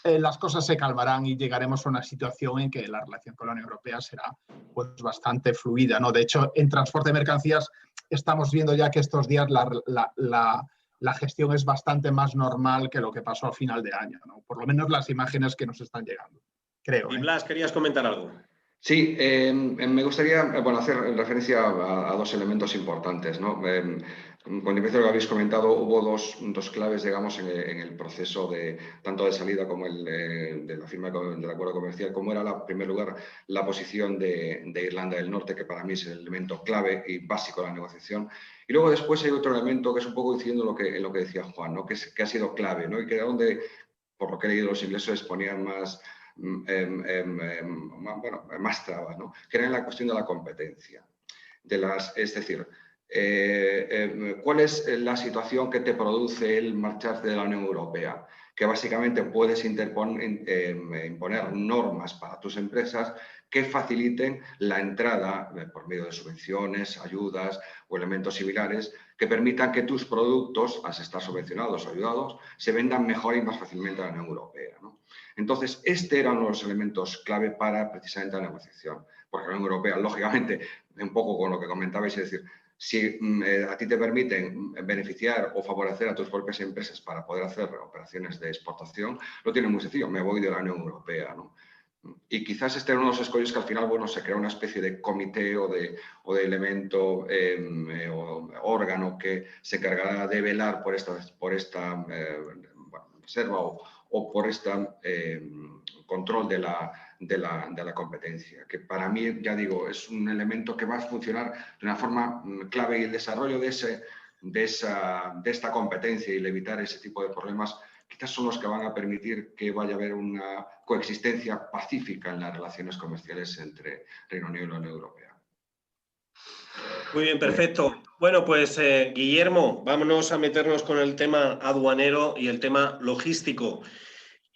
las cosas se calmarán y llegaremos a una situación en que la relación con la Unión Europea será pues, bastante fluida, ¿no? De hecho, en transporte de mercancías estamos viendo ya que estos días la gestión es bastante más normal que lo que pasó a final de año, ¿no? Por lo menos las imágenes que nos están llegando, creo. Y Blas, ¿querías comentar algo? Sí, me gustaría hacer referencia a dos elementos importantes, ¿no? Con respecto a lo que habéis comentado, hubo dos claves, digamos, en el proceso tanto de salida como de la firma del acuerdo comercial, como era, en primer lugar, la posición de Irlanda del Norte, que para mí es el elemento clave y básico de la negociación. Y luego después hay otro elemento que es un poco diciendo en lo que decía Juan, ¿no? Que ha sido clave, ¿no? Y que era donde, por lo que he leído, los ingleses ponían más trabas, ¿no? Que era en la cuestión de la competencia. Es decir, ¿cuál es la situación que te produce el marcharte de la Unión Europea? Que básicamente puedes imponer normas para tus empresas que faciliten la entrada por medio de subvenciones, ayudas o elementos similares que permitan que tus productos, al estar subvencionados o ayudados, se vendan mejor y más fácilmente a la Unión Europea, ¿no? Entonces, este era uno de los elementos clave para precisamente la negociación, porque la Unión Europea, lógicamente, un poco con lo que comentabais, es decir, si a ti te permiten beneficiar o favorecer a tus propias empresas para poder hacer operaciones de exportación, lo tienen muy sencillo, me voy de la Unión Europea, ¿no? Y quizás este era uno de los escollos que al final, bueno, se crea una especie de comité o de elemento o órgano que se encargará de velar por esta reserva o por este control de la competencia, que para mí, ya digo, es un elemento que va a funcionar de una forma clave y el desarrollo de esta competencia y el evitar ese tipo de problemas quizás son los que van a permitir que vaya a haber una coexistencia pacífica en las relaciones comerciales entre Reino Unido y la Unión Europea. Muy bien, perfecto. Bueno, pues Guillermo, vámonos a meternos con el tema aduanero y el tema logístico.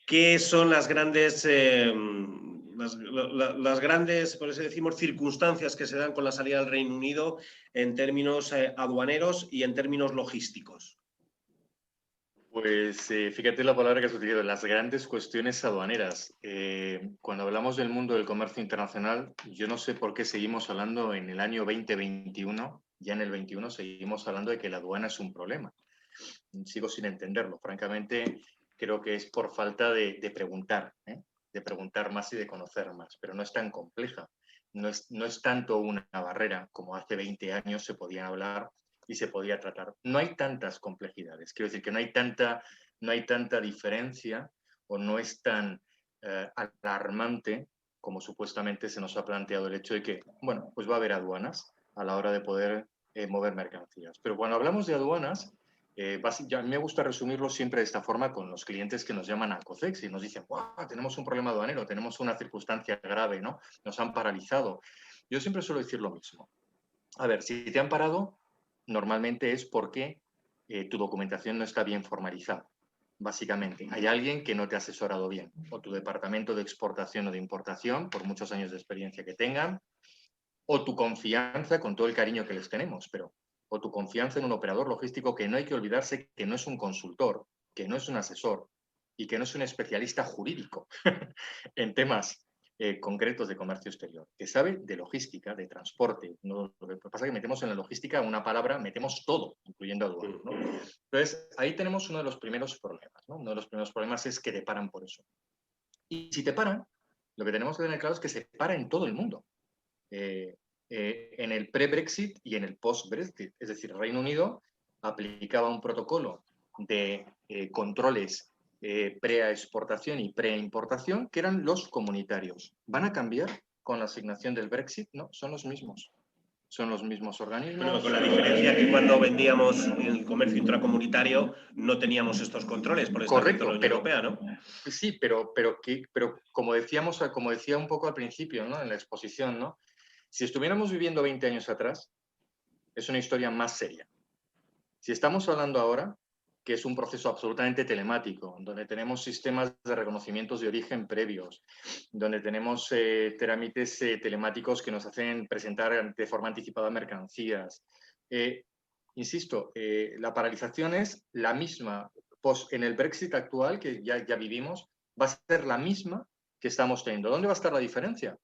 ¿Qué son las grandes, por así decimos, circunstancias que se dan con la salida del Reino Unido en términos aduaneros y en términos logísticos? Pues fíjate la palabra que has utilizado, las grandes cuestiones aduaneras. Cuando hablamos del mundo del comercio internacional, yo no sé por qué seguimos hablando en el año 2021, ya en el 21 seguimos hablando de que la aduana es un problema. Sigo sin entenderlo. Francamente, creo que es por falta de preguntar, de preguntar más y de conocer más, pero no es tan compleja. No es tanto una barrera como hace 20 años se podía hablar y se podía tratar. No hay tantas complejidades. Quiero decir que no hay tanta diferencia o no es tan alarmante como supuestamente se nos ha planteado el hecho de que, bueno, pues va a haber aduanas a la hora de poder mover mercancías. Pero cuando hablamos de aduanas, a mí me gusta resumirlo siempre de esta forma con los clientes que nos llaman a COCEX y nos dicen, wow, tenemos un problema aduanero, tenemos una circunstancia grave, ¿no? Nos han paralizado. Yo siempre suelo decir lo mismo. A ver, si te han parado, normalmente es porque tu documentación no está bien formalizada. Básicamente, hay alguien que no te ha asesorado bien, o tu departamento de exportación o de importación, por muchos años de experiencia que tengan, o tu confianza, con todo el cariño que les tenemos, pero o tu confianza en un operador logístico que no hay que olvidarse que no es un consultor, que no es un asesor y que no es un especialista jurídico en temas concretos de comercio exterior, que sabe de logística, de transporte. ¿No? Lo que pasa es que metemos en la logística una palabra, metemos todo, incluyendo aduanas, ¿no? Entonces, ahí tenemos uno de los primeros problemas, ¿no? Uno de los primeros problemas es que te paran por eso. Y si te paran, lo que tenemos que tener claro es que se para en todo el mundo. En el pre-Brexit y en el post-Brexit. Es decir, el Reino Unido aplicaba un protocolo de controles pre-exportación y pre-importación que eran los comunitarios. ¿Van a cambiar con la asignación del Brexit? No, son los mismos. Son los mismos organismos. Bueno, con la diferencia que cuando vendíamos en el comercio intracomunitario no teníamos estos controles por establecer la Unión Europea, ¿no? Sí, pero como decíamos, como decía un poco al principio, ¿no? En la exposición, ¿no? Si estuviéramos viviendo 20 años atrás, es una historia más seria. Si estamos hablando ahora, que es un proceso absolutamente telemático, donde tenemos sistemas de reconocimientos de origen previos, donde tenemos trámites telemáticos que nos hacen presentar de forma anticipada mercancías. Insisto, la paralización es la misma. En el Brexit actual, que ya vivimos, va a ser la misma que estamos teniendo. ¿Dónde va a estar la diferencia?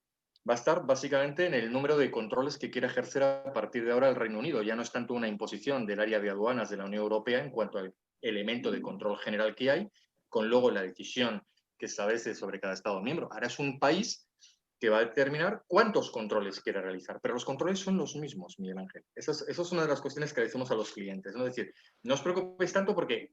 Va a estar básicamente en el número de controles que quiere ejercer a partir de ahora el Reino Unido. Ya no es tanto una imposición del área de aduanas de la Unión Europea en cuanto al elemento de control general que hay, con luego la decisión que establece sobre cada Estado miembro. Ahora es un país que va a determinar cuántos controles quiere realizar, pero los controles son los mismos, Miguel Ángel. Eso es una de las cuestiones que le decimos a los clientes, ¿no? Es decir, no os preocupéis tanto porque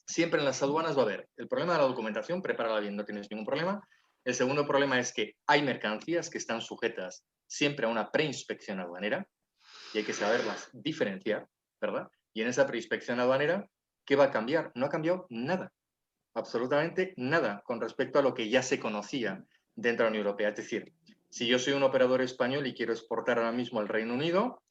siempre en las aduanas va a haber el problema de la documentación, prepárala bien, no tienes ningún problema. El segundo problema es que hay mercancías que están sujetas siempre a una preinspección aduanera y hay que saberlas diferenciar, ¿verdad? Y en esa preinspección aduanera, ¿qué va a cambiar? No ha cambiado nada, absolutamente nada con respecto a lo que ya se conocía dentro de la Unión Europea. Es decir, si yo soy un operador español y quiero exportar ahora mismo al Reino Unido,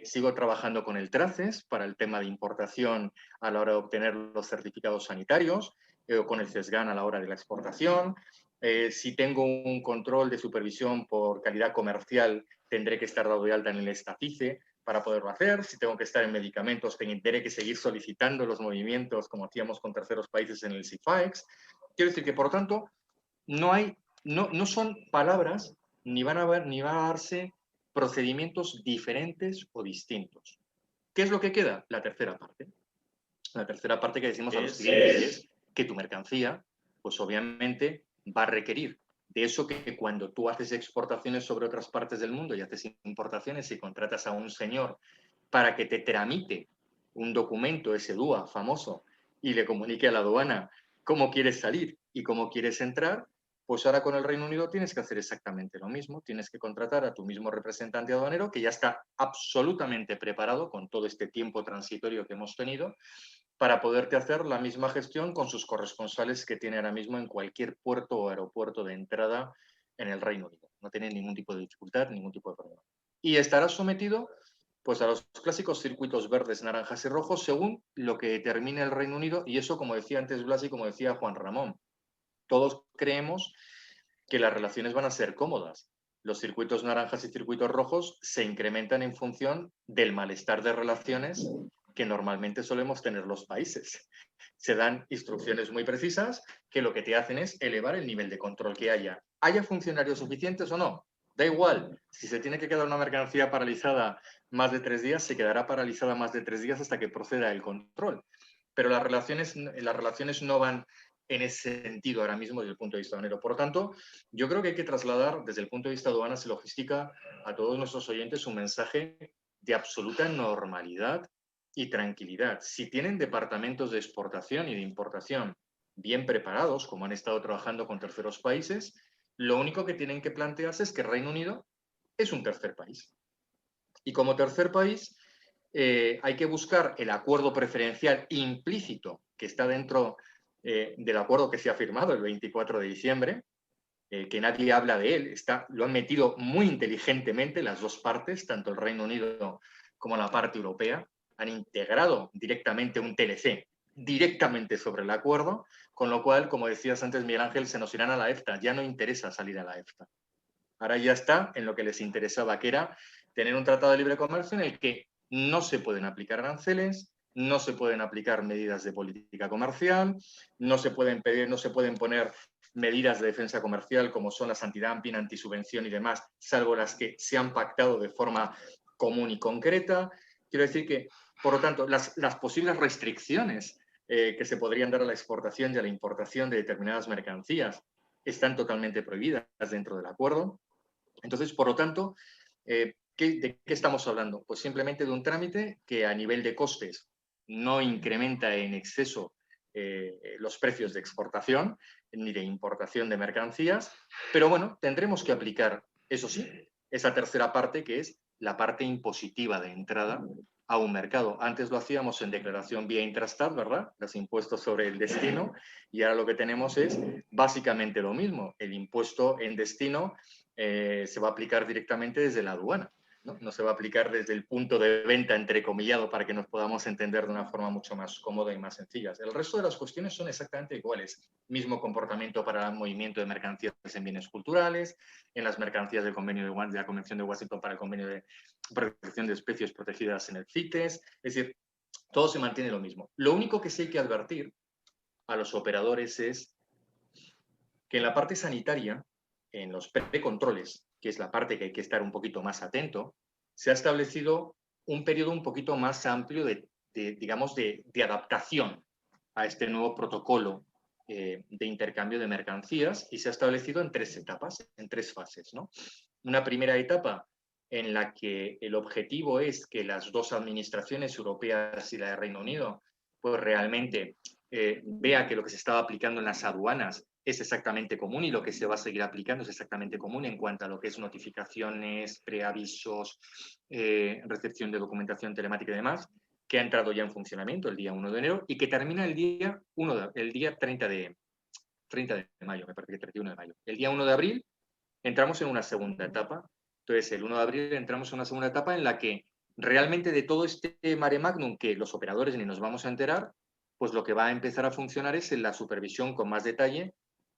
sigo trabajando con el TRACES para el tema de importación a la hora de obtener los certificados sanitarios, o con el CESGAN a la hora de la exportación. Si tengo un control de supervisión por calidad comercial, tendré que estar dado de alta en el Estafice para poderlo hacer. Si tengo que estar en medicamentos, tendré que seguir solicitando los movimientos como hacíamos con terceros países en el CIFAEX. Quiero decir que, por lo tanto, no son palabras ni van a darse procedimientos diferentes o distintos. ¿Qué es lo que queda? La tercera parte. La tercera parte que decimos a los clientes es que tu mercancía, pues obviamente va a requerir de eso que cuando tú haces exportaciones sobre otras partes del mundo y haces importaciones y contratas a un señor para que te tramite un documento, ese DUA famoso, y le comunique a la aduana cómo quieres salir y cómo quieres entrar, pues ahora con el Reino Unido tienes que hacer exactamente lo mismo. Tienes que contratar a tu mismo representante aduanero que ya está absolutamente preparado con todo este tiempo transitorio que hemos tenido para poderte hacer la misma gestión con sus corresponsales que tiene ahora mismo en cualquier puerto o aeropuerto de entrada en el Reino Unido. No tiene ningún tipo de dificultad, ningún tipo de problema. Y estará sometido pues, a los clásicos circuitos verdes, naranjas y rojos según lo que determine el Reino Unido. Y eso, como decía antes Blas y como decía Juan Ramón, todos creemos que las relaciones van a ser cómodas. Los circuitos naranjas y circuitos rojos se incrementan en función del malestar de relaciones que normalmente solemos tener los países. Se dan instrucciones muy precisas que lo que te hacen es elevar el nivel de control que haya. ¿Haya funcionarios suficientes o no? Da igual. Si se tiene que quedar una mercancía paralizada más de 3 días, se quedará paralizada más de 3 días hasta que proceda el control. Pero las relaciones no van en ese sentido ahora mismo desde el punto de vista aduanero. Por lo tanto, yo creo que hay que trasladar desde el punto de vista de aduanas y logística a todos nuestros oyentes un mensaje de absoluta normalidad y tranquilidad. Si tienen departamentos de exportación y de importación bien preparados, como han estado trabajando con terceros países, lo único que tienen que plantearse es que Reino Unido es un tercer país. Y como tercer país, hay que buscar el acuerdo preferencial implícito que está dentro del acuerdo que se ha firmado el 24 de diciembre, que nadie habla de él, lo han metido muy inteligentemente las dos partes, tanto el Reino Unido como la parte europea, han integrado directamente un TLC directamente sobre el acuerdo, con lo cual, como decías antes, Miguel Ángel, se nos irán a la EFTA, ya no interesa salir a la EFTA. Ahora ya está en lo que les interesaba, que era tener un tratado de libre comercio en el que no se pueden aplicar aranceles, no se pueden aplicar medidas de política comercial, no se pueden poner medidas de defensa comercial como son las antidumping, antisubvención y demás, salvo las que se han pactado de forma común y concreta. Quiero decir que, por lo tanto, las posibles restricciones que se podrían dar a la exportación y a la importación de determinadas mercancías están totalmente prohibidas dentro del acuerdo. Entonces, por lo tanto, ¿de qué estamos hablando? Pues simplemente de un trámite que a nivel de costes no incrementa en exceso los precios de exportación ni de importación de mercancías, pero bueno, tendremos que aplicar, eso sí, esa tercera parte que es la parte impositiva de entrada a un mercado. Antes lo hacíamos en declaración vía Intrastat, ¿verdad? Los impuestos sobre el destino, y ahora lo que tenemos es básicamente lo mismo. El impuesto en destino se va a aplicar directamente desde la aduana, ¿no? No se va a aplicar desde el punto de venta entrecomillado para que nos podamos entender de una forma mucho más cómoda y más sencilla. El resto de las cuestiones son exactamente iguales. Mismo comportamiento para el movimiento de mercancías en bienes culturales, en las mercancías del convenio de la Convención de Washington para el convenio de protección de especies protegidas en el CITES. Es decir, todo se mantiene lo mismo. Lo único que sí hay que advertir a los operadores es que en la parte sanitaria, en los precontroles, que es la parte que hay que estar un poquito más atento, se ha establecido un periodo un poquito más amplio de adaptación a este nuevo protocolo de intercambio de mercancías, y se ha establecido en 3 etapas, en 3 fases, ¿no? Una primera etapa en la que el objetivo es que las 2 administraciones europeas y la de Reino Unido pues realmente vea que lo que se estaba aplicando en las aduanas es exactamente común, y lo que se va a seguir aplicando es exactamente común en cuanto a lo que es notificaciones, preavisos, recepción de documentación telemática y demás, que ha entrado ya en funcionamiento el día 1 de enero y que termina el día 30 de mayo, me parece que 31 de mayo. El día 1 de abril entramos en una segunda etapa. Entonces, el 1 de abril entramos en una segunda etapa en la que realmente de todo este mare magnum que los operadores ni nos vamos a enterar, pues lo que va a empezar a funcionar es en la supervisión con más detalle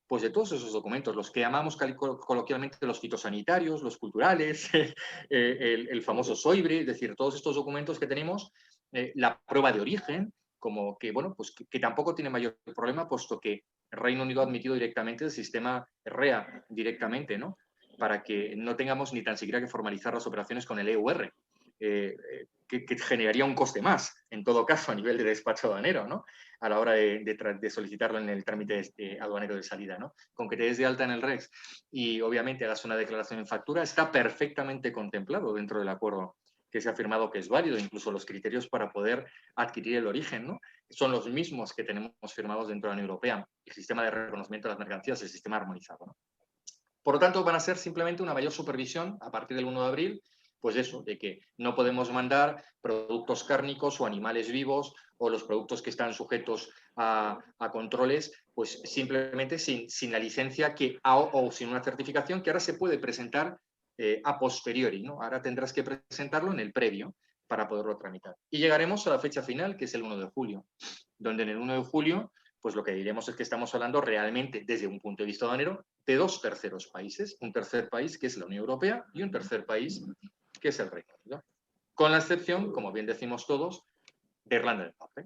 pues de todos esos documentos, los que llamamos coloquialmente los fitosanitarios, los culturales, el famoso SOIBRE, es decir, todos estos documentos que tenemos, la prueba de origen, como que, bueno, pues que tampoco tiene mayor problema, puesto que el Reino Unido ha admitido directamente el sistema REA directamente, ¿no? Para que no tengamos ni tan siquiera que formalizar las operaciones con el EUR, que generaría un coste más, en todo caso, a nivel de despacho aduanero, ¿no? A la hora de solicitarlo en el trámite aduanero de salida, ¿no? Con que te des de alta en el REX y obviamente hagas una declaración en factura, está perfectamente contemplado dentro del acuerdo que se ha firmado, que es válido. Incluso los criterios para poder adquirir el origen, ¿no? Son los mismos que tenemos firmados dentro de la Unión Europea. El sistema de reconocimiento de las mercancías, el sistema armonizado, ¿no? Por lo tanto, van a ser simplemente una mayor supervisión a partir del 1 de abril pues eso, de que no podemos mandar productos cárnicos o animales vivos o los productos que están sujetos a controles, pues simplemente sin la licencia o sin una certificación que ahora se puede presentar a posteriori, ¿no? Ahora tendrás que presentarlo en el previo para poderlo tramitar. Y llegaremos a la fecha final, que es el 1 de julio, donde en el 1 de julio, pues lo que diremos es que estamos hablando realmente, desde un punto de vista aduanero, de 2 terceros países. Un tercer país, que es la Unión Europea, y un tercer país, que es el Reino Unido. Con la excepción, como bien decimos todos, de Irlanda del Norte.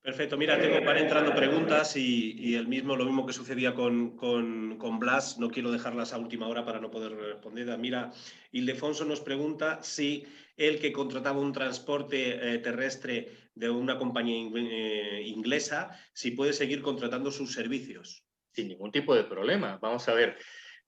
Perfecto, mira, van entrando preguntas y lo mismo que sucedía con Blas, no quiero dejarlas a última hora para no poder responder. Mira, Ildefonso nos pregunta si el que contrataba un transporte terrestre de una compañía inglesa, si puede seguir contratando sus servicios. Sin ningún tipo de problema. Vamos a ver,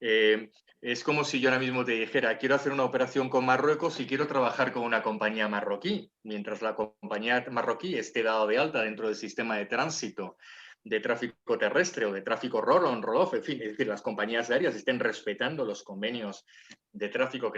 es como si yo ahora mismo te dijera, quiero hacer una operación con Marruecos y quiero trabajar con una compañía marroquí. Mientras la compañía marroquí esté dada de alta dentro del sistema de tránsito de tráfico terrestre o de tráfico roll-on, roll-off, en fin, es decir, las compañías aéreas estén respetando los convenios de tráfico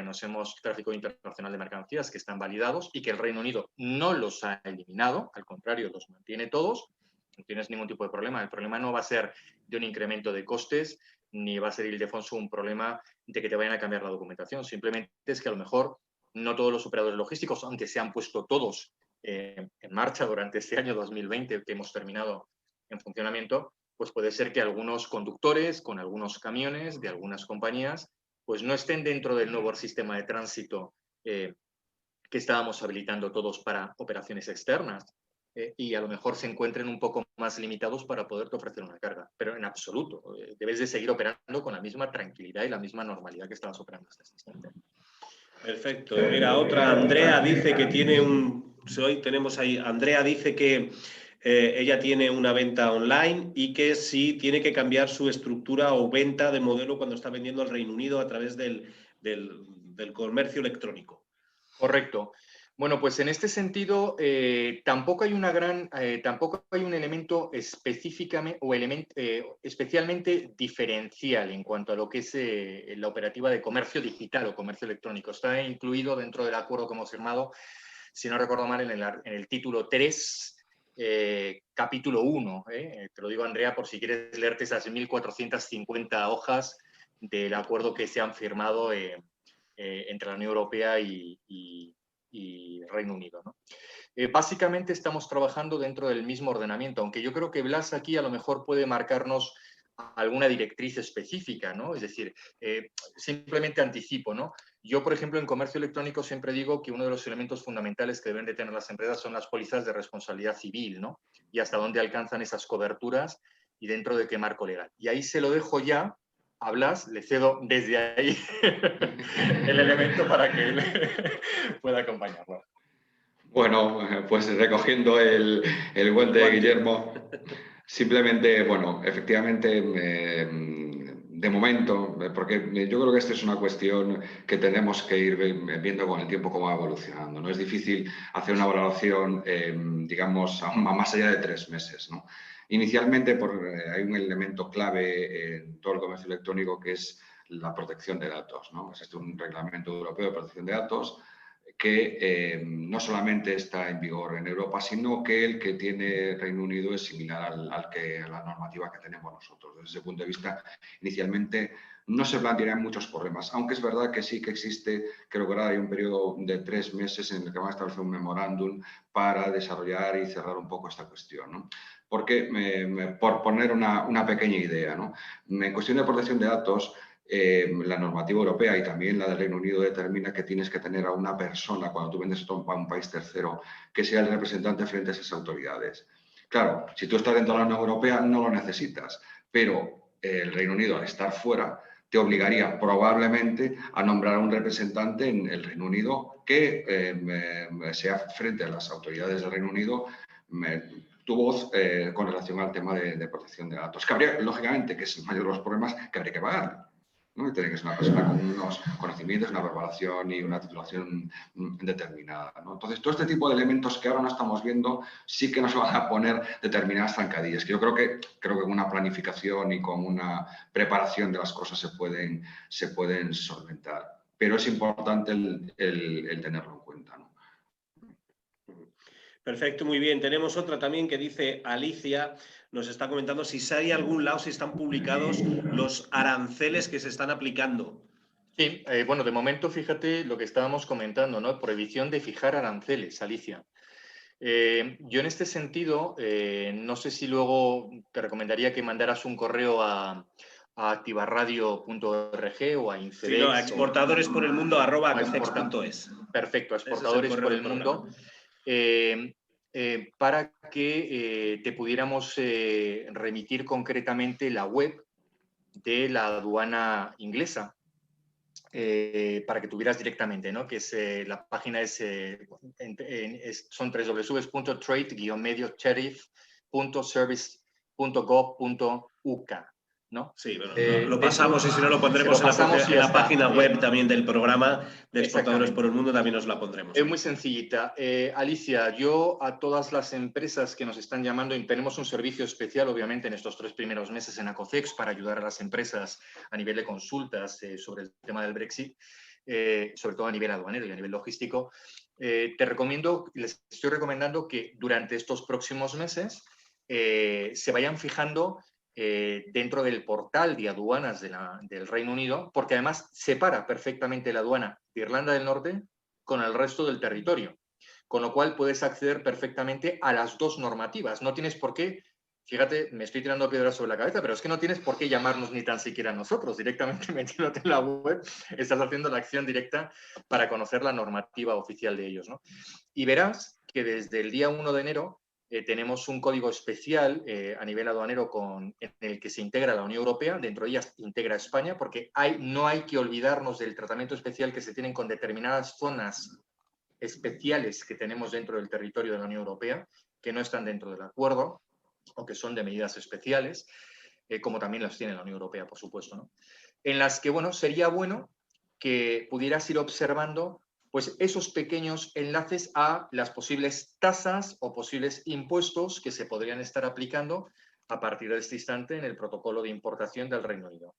tráfico internacional de mercancías que están validados y que el Reino Unido no los ha eliminado, al contrario, los mantiene todos, no tienes ningún tipo de problema. El problema no va a ser de un incremento de costes, ni va a ser, Ildefonso, un problema de que te vayan a cambiar la documentación. Simplemente es que a lo mejor no todos los operadores logísticos, aunque se han puesto todos en marcha durante este año 2020 que hemos terminado en funcionamiento, pues puede ser que algunos conductores con algunos camiones de algunas compañías pues no estén dentro del nuevo sistema de tránsito que estábamos habilitando todos para operaciones externas. Y a lo mejor se encuentren un poco más limitados para poderte ofrecer una carga. Pero en absoluto, debes de seguir operando con la misma tranquilidad y la misma normalidad que estabas operando hasta este instante. Perfecto. Mira, otra, Andrea dice que tiene hoy tenemos ahí, Andrea dice que ella tiene una venta online y que sí tiene que cambiar su estructura o venta de modelo cuando está vendiendo al Reino Unido a través del comercio electrónico. Correcto. Bueno, pues en este sentido tampoco hay un elemento específicamente o especialmente diferencial en cuanto a lo que es la operativa de comercio digital o comercio electrónico. Está incluido dentro del acuerdo que hemos firmado, si no recuerdo mal, en el título 3, capítulo 1. Te lo digo, Andrea, por si quieres leerte esas 1.450 hojas del acuerdo que se han firmado entre la Unión Europea y Reino Unido, ¿no? Básicamente estamos trabajando dentro del mismo ordenamiento, aunque yo creo que Blas aquí a lo mejor puede marcarnos alguna directriz específica, ¿no? Es decir, simplemente anticipo, ¿no? Yo, por ejemplo, en comercio electrónico siempre digo que uno de los elementos fundamentales que deben de tener las empresas son las pólizas de responsabilidad civil, ¿no? Y hasta dónde alcanzan esas coberturas y dentro de qué marco legal. Y ahí se lo dejo ya a Blas, le cedo desde ahí el elemento para que él pueda acompañarlo. Bueno, pues recogiendo el guante de Guillermo, simplemente, bueno, efectivamente, de momento, porque yo creo que esta es una cuestión que tenemos que ir viendo con el tiempo cómo va evolucionando, ¿no? Es difícil hacer una valoración, digamos, a más allá de 3 meses, ¿no? Inicialmente hay un elemento clave en todo el comercio electrónico que es la protección de datos, ¿no? Existe un reglamento europeo de protección de datos que no solamente está en vigor en Europa, sino que el que tiene Reino Unido es similar a la normativa que tenemos nosotros. Desde ese punto de vista, inicialmente no se plantearían muchos problemas, aunque es verdad que sí que existe, creo que ahora hay un periodo de 3 meses en el que van a establecer un memorándum para desarrollar y cerrar un poco esta cuestión, ¿no? Porque, por poner una pequeña idea, ¿no? En cuestión de protección de datos, la normativa europea y también la del Reino Unido determina que tienes que tener a una persona, cuando tú vendes esto a un país tercero, que sea el representante frente a esas autoridades. Claro, si tú estás dentro de la Unión Europea no lo necesitas, pero el Reino Unido, al estar fuera, te obligaría probablemente a nombrar a un representante en el Reino Unido que sea frente a las autoridades del Reino Unido tu voz con relación al tema de protección de datos. Que habría, lógicamente, que es el mayor de los problemas, que habría que pagar, ¿no? Y tiene que ser una persona con unos conocimientos, una preparación y una titulación determinada, ¿no? Entonces, todo este tipo de elementos que ahora no estamos viendo sí que nos van a poner determinadas zancadillas, que yo creo que con una planificación y con una preparación de las cosas se pueden solventar. pero es importante el tenerlo en cuenta, ¿no? Perfecto, muy bien. Tenemos otra también que dice Alicia, nos está comentando si hay algún lado, si están publicados los aranceles que se están aplicando. Sí, bueno, de momento fíjate lo que estábamos comentando, ¿no? Prohibición de fijar aranceles, Alicia. Yo en este sentido, no sé si luego te recomendaría que mandaras un correo a activarradio.org o a Incedex. Sí, no, a exportadoresporelmundo@acocex.es. Perfecto, a exportadores por el mundo. Para que te pudiéramos remitir concretamente la web de la aduana inglesa, para que tuvieras directamente, ¿no? Que es, la página son www.trade-sheriff.service.gov.uk, ¿no? Sí, bueno, lo pasamos y si no lo pondremos en la página web también del programa de Exportadores por el Mundo, también os la pondremos. Es muy sencillita. Alicia, yo a todas las empresas que nos están llamando, y tenemos un servicio especial, obviamente, en estos 3 primeros meses en Acocex para ayudar a las empresas a nivel de consultas sobre el tema del Brexit, sobre todo a nivel aduanero y a nivel logístico. Les estoy recomendando que durante estos próximos meses se vayan fijando dentro del portal de aduanas del Reino Unido, porque además separa perfectamente la aduana de Irlanda del Norte con el resto del territorio, con lo cual puedes acceder perfectamente a las 2 normativas. No tienes por qué, fíjate, me estoy tirando piedras sobre la cabeza, pero es que no tienes por qué llamarnos ni tan siquiera a nosotros, directamente metiéndote en la web, estás haciendo la acción directa para conocer la normativa oficial de ellos, ¿no? Y verás que desde el día 1 de enero tenemos un código especial a nivel aduanero en el que se integra la Unión Europea, dentro de ellas integra España, porque no hay que olvidarnos del tratamiento especial que se tienen con determinadas zonas especiales que tenemos dentro del territorio de la Unión Europea, que no están dentro del acuerdo o que son de medidas especiales, como también las tiene la Unión Europea, por supuesto, ¿no? En las que, bueno, sería bueno que pudieras ir observando pues esos pequeños enlaces a las posibles tasas o posibles impuestos que se podrían estar aplicando a partir de este instante en el protocolo de importación del Reino Unido.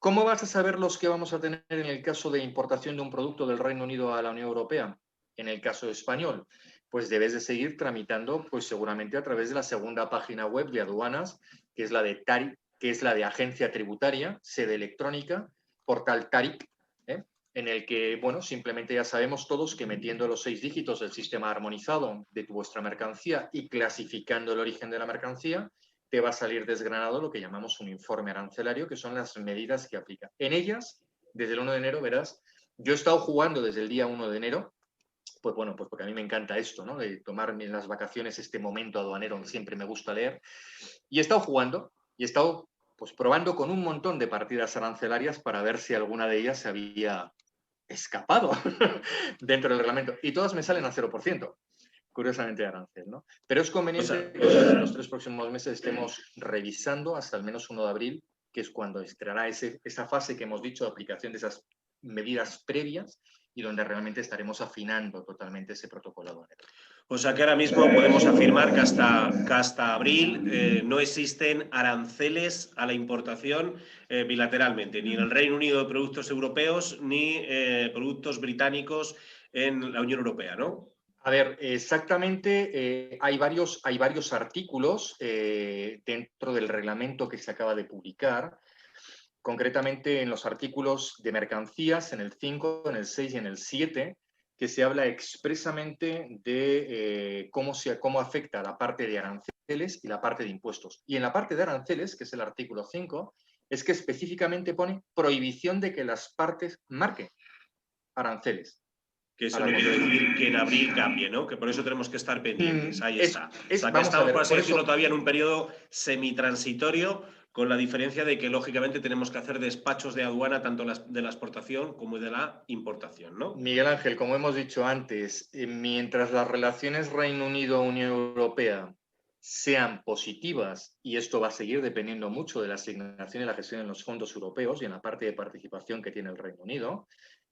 ¿Cómo vas a saber los que vamos a tener en el caso de importación de un producto del Reino Unido a la Unión Europea? En el caso español, pues debes de seguir tramitando, pues seguramente a través de la segunda página web de aduanas, que es la de Agencia Tributaria, sede electrónica, portal TARIC, en el que, bueno, simplemente ya sabemos todos que metiendo los 6 dígitos del sistema armonizado de vuestra mercancía y clasificando el origen de la mercancía, te va a salir desgranado lo que llamamos un informe arancelario, que son las medidas que aplica. En ellas, desde el 1 de enero, verás, yo he estado jugando desde el día 1 de enero, pues bueno, pues porque a mí me encanta esto, ¿no? De tomarme en las vacaciones este momento aduanero que siempre me gusta leer, y he estado jugando y he estado pues probando con un montón de partidas arancelarias para ver si alguna de ellas se había escapado dentro del reglamento, y todas me salen a 0%. Curiosamente de arancel, ¿no? Pero es conveniente que en los 3 próximos meses estemos revisando hasta al menos 1 de abril, que es cuando estará esa fase que hemos dicho de aplicación de esas medidas previas y donde realmente estaremos afinando totalmente ese protocolo aduanero. O sea que ahora mismo podemos afirmar que hasta abril no existen aranceles a la importación bilateralmente, ni en el Reino Unido de productos europeos, ni productos británicos en la Unión Europea, ¿no? A ver, exactamente, hay varios artículos dentro del reglamento que se acaba de publicar, concretamente en los artículos de mercancías, en el 5, en el 6 y en el 7, que se habla expresamente de cómo afecta la parte de aranceles y la parte de impuestos. Y en la parte de aranceles, que es el artículo 5, es que específicamente pone prohibición de que las partes marquen aranceles. Que eso no quiere decir que en abril cambie, ¿no? Que por eso tenemos que estar pendientes. Ahí está. O sea, que estamos, por así decirlo, todavía en un periodo semitransitorio, con la diferencia de que, lógicamente, tenemos que hacer despachos de aduana tanto de la exportación como de la importación, ¿no? Miguel Ángel, como hemos dicho antes, mientras las relaciones Reino Unido-Unión Europea sean positivas, y esto va a seguir dependiendo mucho de la asignación y la gestión en los fondos europeos y en la parte de participación que tiene el Reino Unido,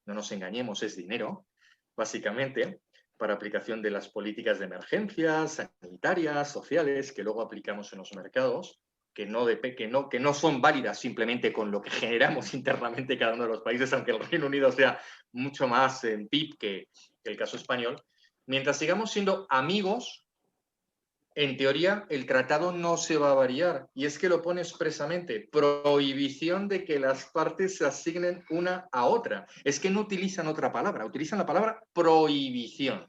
no nos engañemos, es dinero, básicamente, para aplicación de las políticas de emergencia, sanitarias, sociales, que luego aplicamos en los mercados. que no son válidas simplemente con lo que generamos internamente cada uno de los países, aunque el Reino Unido sea mucho más en PIB que el caso español. Mientras sigamos siendo amigos, en teoría el tratado no se va a variar, y es que lo pone expresamente: prohibición de que las partes se asignen una a otra. Es que no utilizan otra palabra, utilizan la palabra prohibición.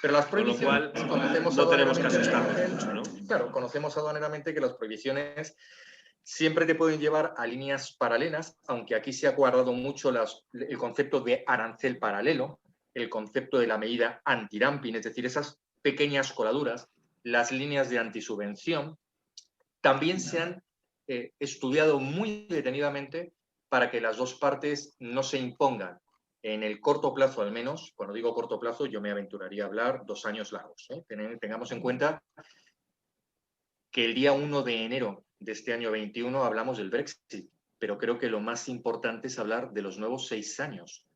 Pero las prohibiciones, con lo cual, no tenemos que asustarnos mucho, ¿no? Claro, conocemos aduaneramente que las prohibiciones siempre te pueden llevar a líneas paralelas, aunque aquí se ha guardado mucho el concepto de arancel paralelo, el concepto de la medida antidumping, es decir, esas pequeñas coladuras, las líneas de antisubvención, también se han estudiado muy detenidamente para que las dos partes no se impongan. En el corto plazo, al menos, cuando digo corto plazo, yo me aventuraría a hablar 2 años largos. Tengamos en cuenta que el día 1 de enero de este año 21 hablamos del Brexit, pero creo que lo más importante es hablar de los nuevos 6 años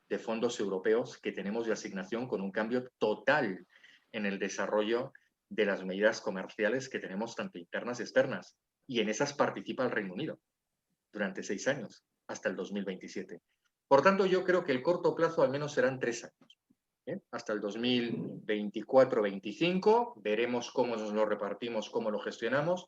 de fondos europeos que tenemos de asignación, con un cambio total en el desarrollo de las medidas comerciales que tenemos, tanto internas y externas. Y en esas participa el Reino Unido durante 6 años, hasta el 2027. Por tanto, yo creo que el corto plazo al menos serán 3 años. Hasta el 2024-25, veremos cómo nos lo repartimos, cómo lo gestionamos,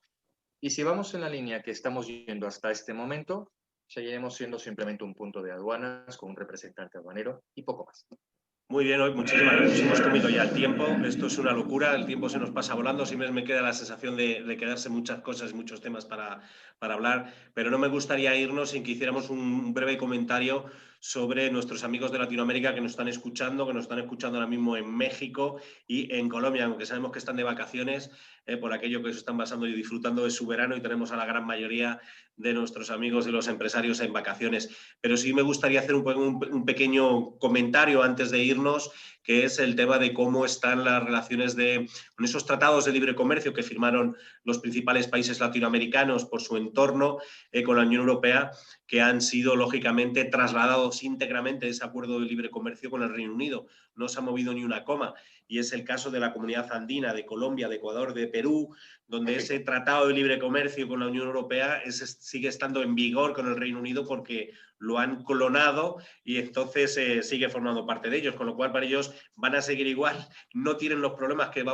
y si vamos en la línea que estamos yendo hasta este momento, seguiremos siendo simplemente un punto de aduanas con un representante aduanero y poco más. Muy bien, hoy muchísimas gracias. Hemos comido ya el tiempo. Esto es una locura. El tiempo se nos pasa volando. Siempre me queda la sensación de quedarse muchas cosas y muchos temas para hablar. Pero no me gustaría irnos sin que hiciéramos un breve comentario sobre nuestros amigos de Latinoamérica que nos están escuchando ahora mismo en México y en Colombia, aunque sabemos que están de vacaciones por aquello que se están pasando y disfrutando de su verano, y tenemos a la gran mayoría de nuestros amigos y los empresarios en vacaciones. Pero sí me gustaría hacer un pequeño comentario antes de irnos, que es el tema de cómo están las relaciones con esos tratados de libre comercio que firmaron los principales países latinoamericanos por su entorno con la Unión Europea, que han sido lógicamente trasladados íntegramente de ese acuerdo de libre comercio con el Reino Unido. No se ha movido ni una coma, y es el caso de la Comunidad Andina, de Colombia, de Ecuador, de Perú, donde ese tratado de libre comercio con la Unión Europea sigue estando en vigor con el Reino Unido porque lo han clonado y entonces sigue formando parte de ellos, con lo cual para ellos van a seguir igual, no tienen los problemas que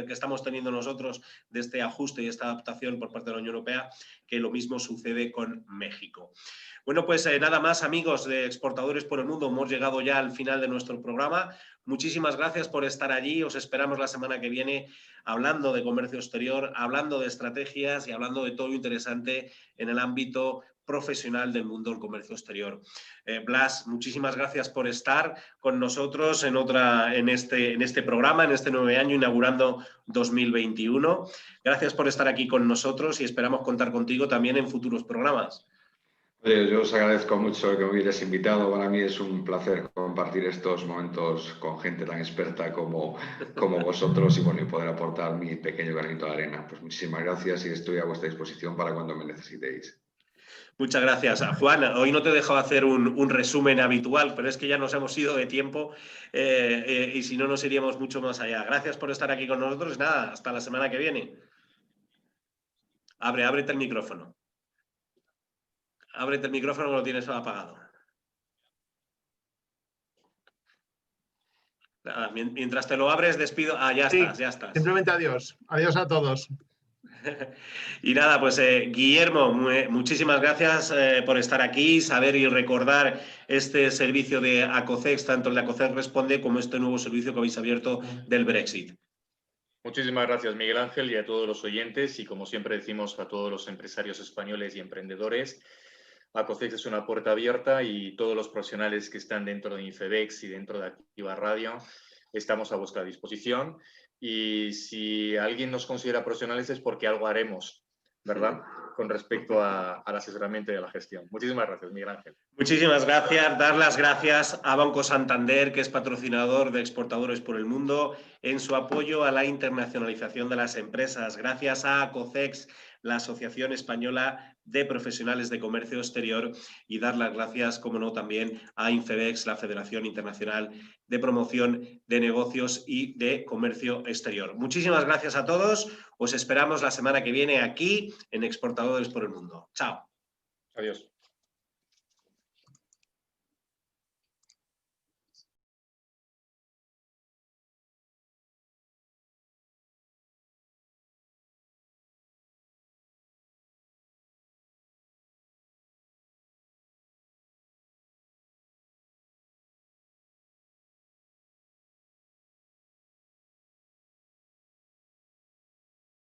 estamos teniendo nosotros de este ajuste y esta adaptación por parte de la Unión Europea, que lo mismo sucede con México. Bueno, pues nada más, amigos de Exportadores por el Mundo, hemos llegado ya al final de nuestro programa. Muchísimas gracias por estar allí, os esperamos la semana que viene hablando de comercio exterior, hablando de estrategias y hablando de todo lo interesante en el ámbito profesional del mundo del comercio exterior. Blas, muchísimas gracias por estar con nosotros en este programa, en este nuevo año, inaugurando 2021. Gracias por estar aquí con nosotros y esperamos contar contigo también en futuros programas. Yo os agradezco mucho que me hubierais invitado. Para mí es un placer compartir estos momentos con gente tan experta como vosotros y poder aportar mi pequeño granito de arena. Pues muchísimas gracias y estoy a vuestra disposición para cuando me necesitéis. Muchas gracias. Juan, hoy no te he dejado hacer un resumen habitual, pero es que ya nos hemos ido de tiempo y si no nos iríamos mucho más allá. Gracias por estar aquí con nosotros. Nada, hasta la semana que viene. Ábrete el micrófono. Ábrete el micrófono que lo tienes apagado. Nada, mientras te lo abres, despido. Ya estás. Simplemente adiós. Adiós a todos. Y nada, pues Guillermo, muchísimas gracias por estar aquí, saber y recordar este servicio de Acocex, tanto el de Acocex Responde como este nuevo servicio que habéis abierto del Brexit. Muchísimas gracias, Miguel Ángel, y a todos los oyentes, y como siempre decimos a todos los empresarios españoles y emprendedores, Acocex es una puerta abierta y todos los profesionales que están dentro de Infebex y dentro de Activa Radio estamos a vuestra disposición. Y si alguien nos considera profesionales es porque algo haremos, ¿verdad? Con respecto al asesoramiento y a la gestión. Muchísimas gracias, Miguel Ángel. Muchísimas gracias. Dar las gracias a Banco Santander, que es patrocinador de Exportadores por el Mundo, en su apoyo a la internacionalización de las empresas. Gracias a Acocex, la Asociación Española de Profesionales de Comercio Exterior, y dar las gracias, como no, también a INCEBEX, la Federación Internacional de Promoción de Negocios y de Comercio Exterior. Muchísimas gracias a todos. Os esperamos la semana que viene aquí en Exportadores por el Mundo. Chao. Adiós.